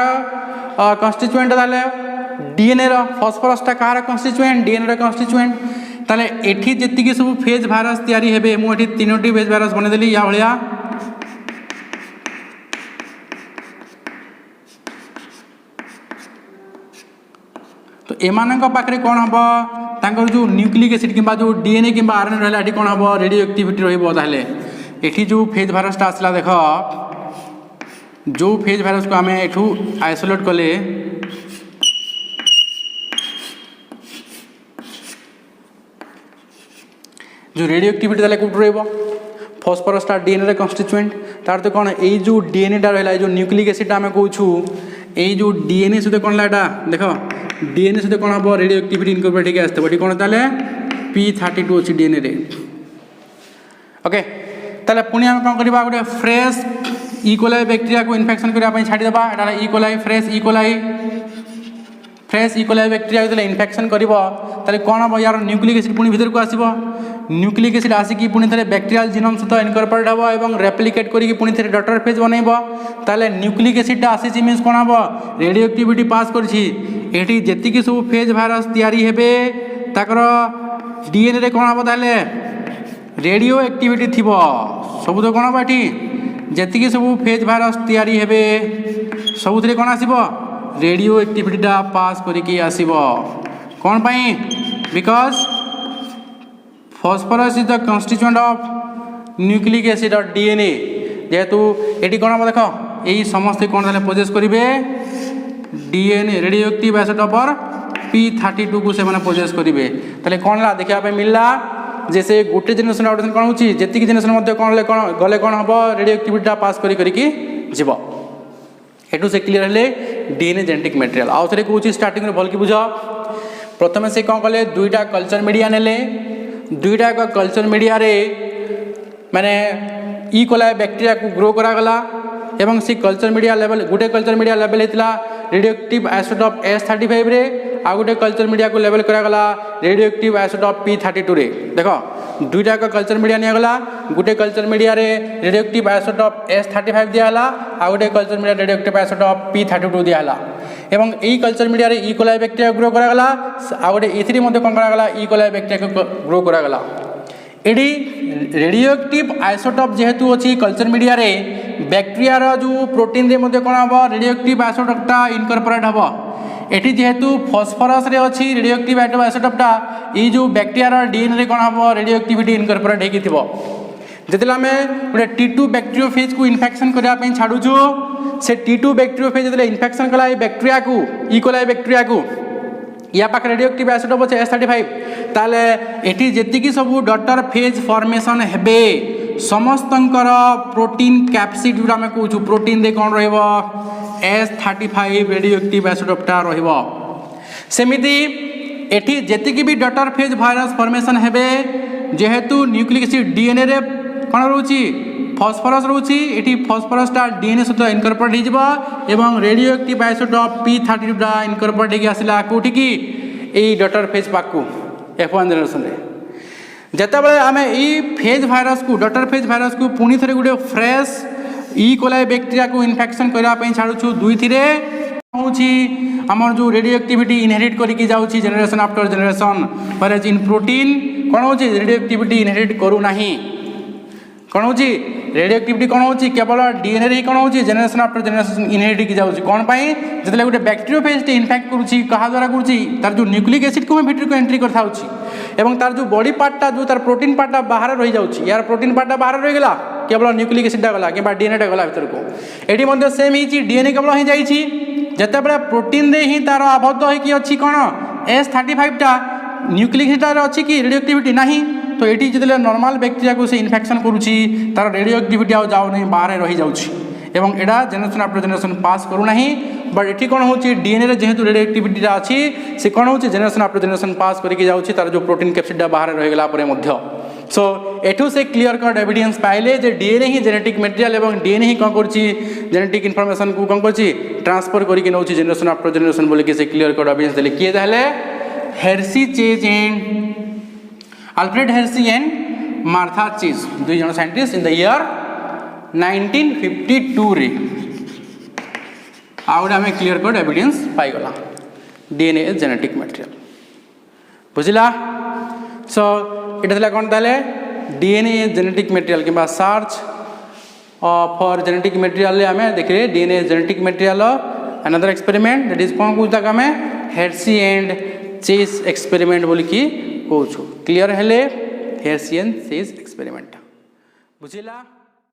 कन्स्टिट्यूएंट ताले डीएनए फॉस्फरसटा कहार कन्स्टिट्यूएंट डीएनए कन्स्टिट्यूएंट ताले एठी जेतिकी सब फेज भाइरस तैयारी हेबे मु एठी तीनोटी फेज भाइरस बनेदेली या भलिया तो एमानक पाखरे कौन हम तांकर जो न्यूक्लिक एसिड किंबा जो डीएनए किंबा आरएनए रहला एठी कौन हम रेडियो एक्टिविटी रहइबो ताले एठी जो फेज भाइरसटा आसला देख जो फेज भाइरस को आमे एठू आइसोलेट कले जो रेडियो एक्टिविटी ताले कोट रहइबो फॉस्फरसटा डीएनए कन्स्टिट्यूएंट तार तो कौन ए जो डीएनए टा रहला जो न्यूक्लिक एसिड आमे कहूछु ए जो डीएनए सहित कौन लाटा देख डीएनए सहित कौन हम रेडियो एक्टिविटी इनकॉर्पोरेट होके आसते बटी कौन ताले P32 अच्छी डीएनए रे ओके ताले पुणी हम कौन करबा गोटे फ्रेश इकोलाई बैक्टीरिया को इन्फेक्शन करिया पई छाडी देबा एटा इकोलाई फ्रेश इकोलाई बैक्टीरिया जब इन्फेक्शन करिवो ताले कौन हम यार न्यूक्लिक एसिड पुणी भीतर को आसीबो न्यूक्लिक एसिड आसिकी पुणी थे बैक्टेरियल जीनोम सहित इनकॉर्पोरेट हम एवं रेप्लिकेट करिकी पुणी थे डटर फेज बनइबो ताले न्यूक्लिक एसिडटा आसी मीन्स कौन हम रेडियो एक्टिविटी पास करछि एठी जेतिकी सब फेज भाइरस तैयारी हेबे ताकर डीएनए रे कौन हम ताले रेडियो एक्टिविटी थिबो सब तो कौन हम एठी जेतिकी सब फेज भाइरस तैयारी हेबे सबुथिरे कौन आसीबो रेडियो एक्टिविटीटा पास करिकी आसीबो कौन पई because phosphorus is the constituent of nucleic acid और डीएनए जेहेतु ये कौन हम देख यही समस्त कौन ताले प्रोसेस करेंगे डीएनए रेडियो एक्टिव आइसोटॉप और P32 को से माने प्रोसेस करेंगे ताले कौन ला देखा मिलला जैसे गोटे जेनेरेशन आउट कौन होची जेतिकी जेनेरेशन मध्ये कौन गले कौन हम रेडियो एक्टिविटीटा पास करिकी जीव एटू से क्लियर हेले डीएनए जेनेटिक मटेरियल आउ थे कहूँ स्टार्टिंग में भल कि बुझ प्रथम से कौन कले दुईटा कल्चर मीडिया नेले दुईटा कल्चर मीडिया रे माने ई कोलाई बैक्टीरिया को ग्रो करागला एवं सी कल्चर मीडिया लेवल गोटे कल्चर मीडिया लेवल होता रेडियोएक्टिव आइसोटॉप S35 रे आ गोटे कल्चर मीडिया को लेवल करागला रेडियोएक्टिव आइसोटॉप P32 रे देख दुईटा कल्चर मीडिया निगला गोटे कल्चर मीडिया रे रेडियोएक्टिव आइसोटॉप S35 दियाला आ गोटे culture media radioactive isotope P32 दियाला एवं ई कल्चर मीडिया रे ई कोलाई बैक्टीरिया ग्रो करागला आ गोटे इथि मध्ये कोन करागला ई कोलाई बैक्टीरिया को ग्रो करागला एडी रेडियोएक्टिव आइसोटॉप जेहेतु अच्छी कल्चर मीडिया रे बैक्टीरिया रो जो प्रोटीन रे मध्ये कोन हबो रेडियोएक्टिव आइसोटॉपटा इनकॉर्पोरेट हबो एठी जेहेतु फॉस्फरस रे अच्छी रेडियोएक्टिव आइसोटॉपटा ई जो बैक्टीरिया रो डीएनए रे कोन हबो रेडियोएक्टिविटी इनकॉर्पोरेट हेकी थिबो जेतेला हमें गोटे T2 बैक्टीरियोफेज को इन्फेक्शन करिया पई छाडुछु से T2 बैक्टीरियोफेज जेतेला इन्फेक्शन कला बैक्टीरिया को ई कोलाई बैक्टीरिया को या पाख रेडियोएक्टिव आइसोटॉप अच्छे S35 ताले एठी जेतिकी सब डटर फेज फॉर्मेशन हेबे समस्तंकर प्रोटीन कैप्सिड जोड़ा में कहूँ प्रोटीन दे कौन रहिबो S35 रेडियोएक्टिव आइसोटॉपटा रहिबो सेमिति एठी जेतिकी भी डटर फेज भाइरस फॉर्मेशन हेबे जेहेतु न्यूक्लिक एसिड डीएनए रे कौन रोची फॉस्फरस रोची एठी फॉस्फरसटा डीएनए सहित इनकॉर्पोरेट हो जिवो एवं रेडियोएक्टिव आइसोटॉप P32 टा इनकॉर्पोरेट हेकी आसिला कोठी की एई डटर फेज पाकू F1 जनरेशन रे जते बेले आमे ई फेज भाइरस को डटर फेज भाइरस को पुनी थरे गुडे फ्रेश ई कोलाई बैक्टीरिया को इन्फेक्शन करिया पई छाडुछु दुई थिरे होउछि आमर जो रेडियो एक्टिविटी इनहेरिट करके जाऊँगी जेनेरेशन आफ्टर जेनेरेशन व्हेयरएज इन प्रोटीन कौन हो रेडियो एक्टिविटी इनहेरिट करू नहीं कौन हो रेडियो एक्टिविटी कौन हो केवल डीएनए ही कौन हो जेनेरेशन आफ्टर जेनेरेशन इनहेरिट की जाऊँगी कौन पाई जितने गोटे बैक्टेरियोफेज टे इनफेक्ट करुच्ची क्या द्वारा करुच्ची तार जो न्यूक्लिक एसिड को भितर को एंट्री कर एवं तार जो बॉडी पार्टा जो तार प्रोटीन पार्टा बाहर रही जाऊँगी यार प्रोटीन पार्टा बाहर रहीगला केवल न्यूक्लिक एसिडा गला कि डीएनए गला भर को ये सेम ही डीएनए केवल ही जाइए जिते बड़े प्रोटीन दे ही तार आबद्ध होगी अच्छी कौन S35 टा न्यूक्लिक एसिड अच्छी कि रेडियो एक्टिविटी नहीं तो ये जितने नॉर्मल बैक्टीरिया को से इन्फेक्शन करुच्ची तार रेडियो एक्टिविटी आउ जाऊनी बाहर रही जाऊँगी एवं एटा जेनेरेशन आफ्टर जेनेरेशन पास करूना बट ये कौन हो डीएनए जेहेतु रेडियो एक्टिविटी अच्छी से कौन हो जेनेरेशन आफ्टर जेनेरेशन पास करके जाऊँगी तार जो प्रोटीन कैप्सिडा बाहर रहीगला सो एठू से क्लियर कट एविडेंस पाइले जे डीएनए ही जेनेटिक मटेरियल एवं डीएनए ही कौन कर जेनेटिक इनफॉरमेशन को कौन कर ट्रांसफर करके नौ जेनेरेशन आफ्टर जेनेरेशन बोलिक से क्लियर कट एविडेंस देले किए ताहले Hershey Chase and Alfred Hershey and Martha Chase दुई जन साइंटिस्ट इन द ईयर 1952 रे आउट आम क्लियर कट एविडेंस पाइगला डीएनए इज जेनेटिक मटेरियल बुझला सो इटा कौन ताले डीएनए जेनेटिक मटेरियल कि सर्च फॉर जेनेटिक मटेरियल आम देखिए DNA genetic material another experiment that is कौन कौन आम हेर्सी एंड चेज एक्सपेरिमेंट बोलिकी कौचु क्लियर हेले हेर्सी एंड चेज एक्सपेरिमेंट बुझिला।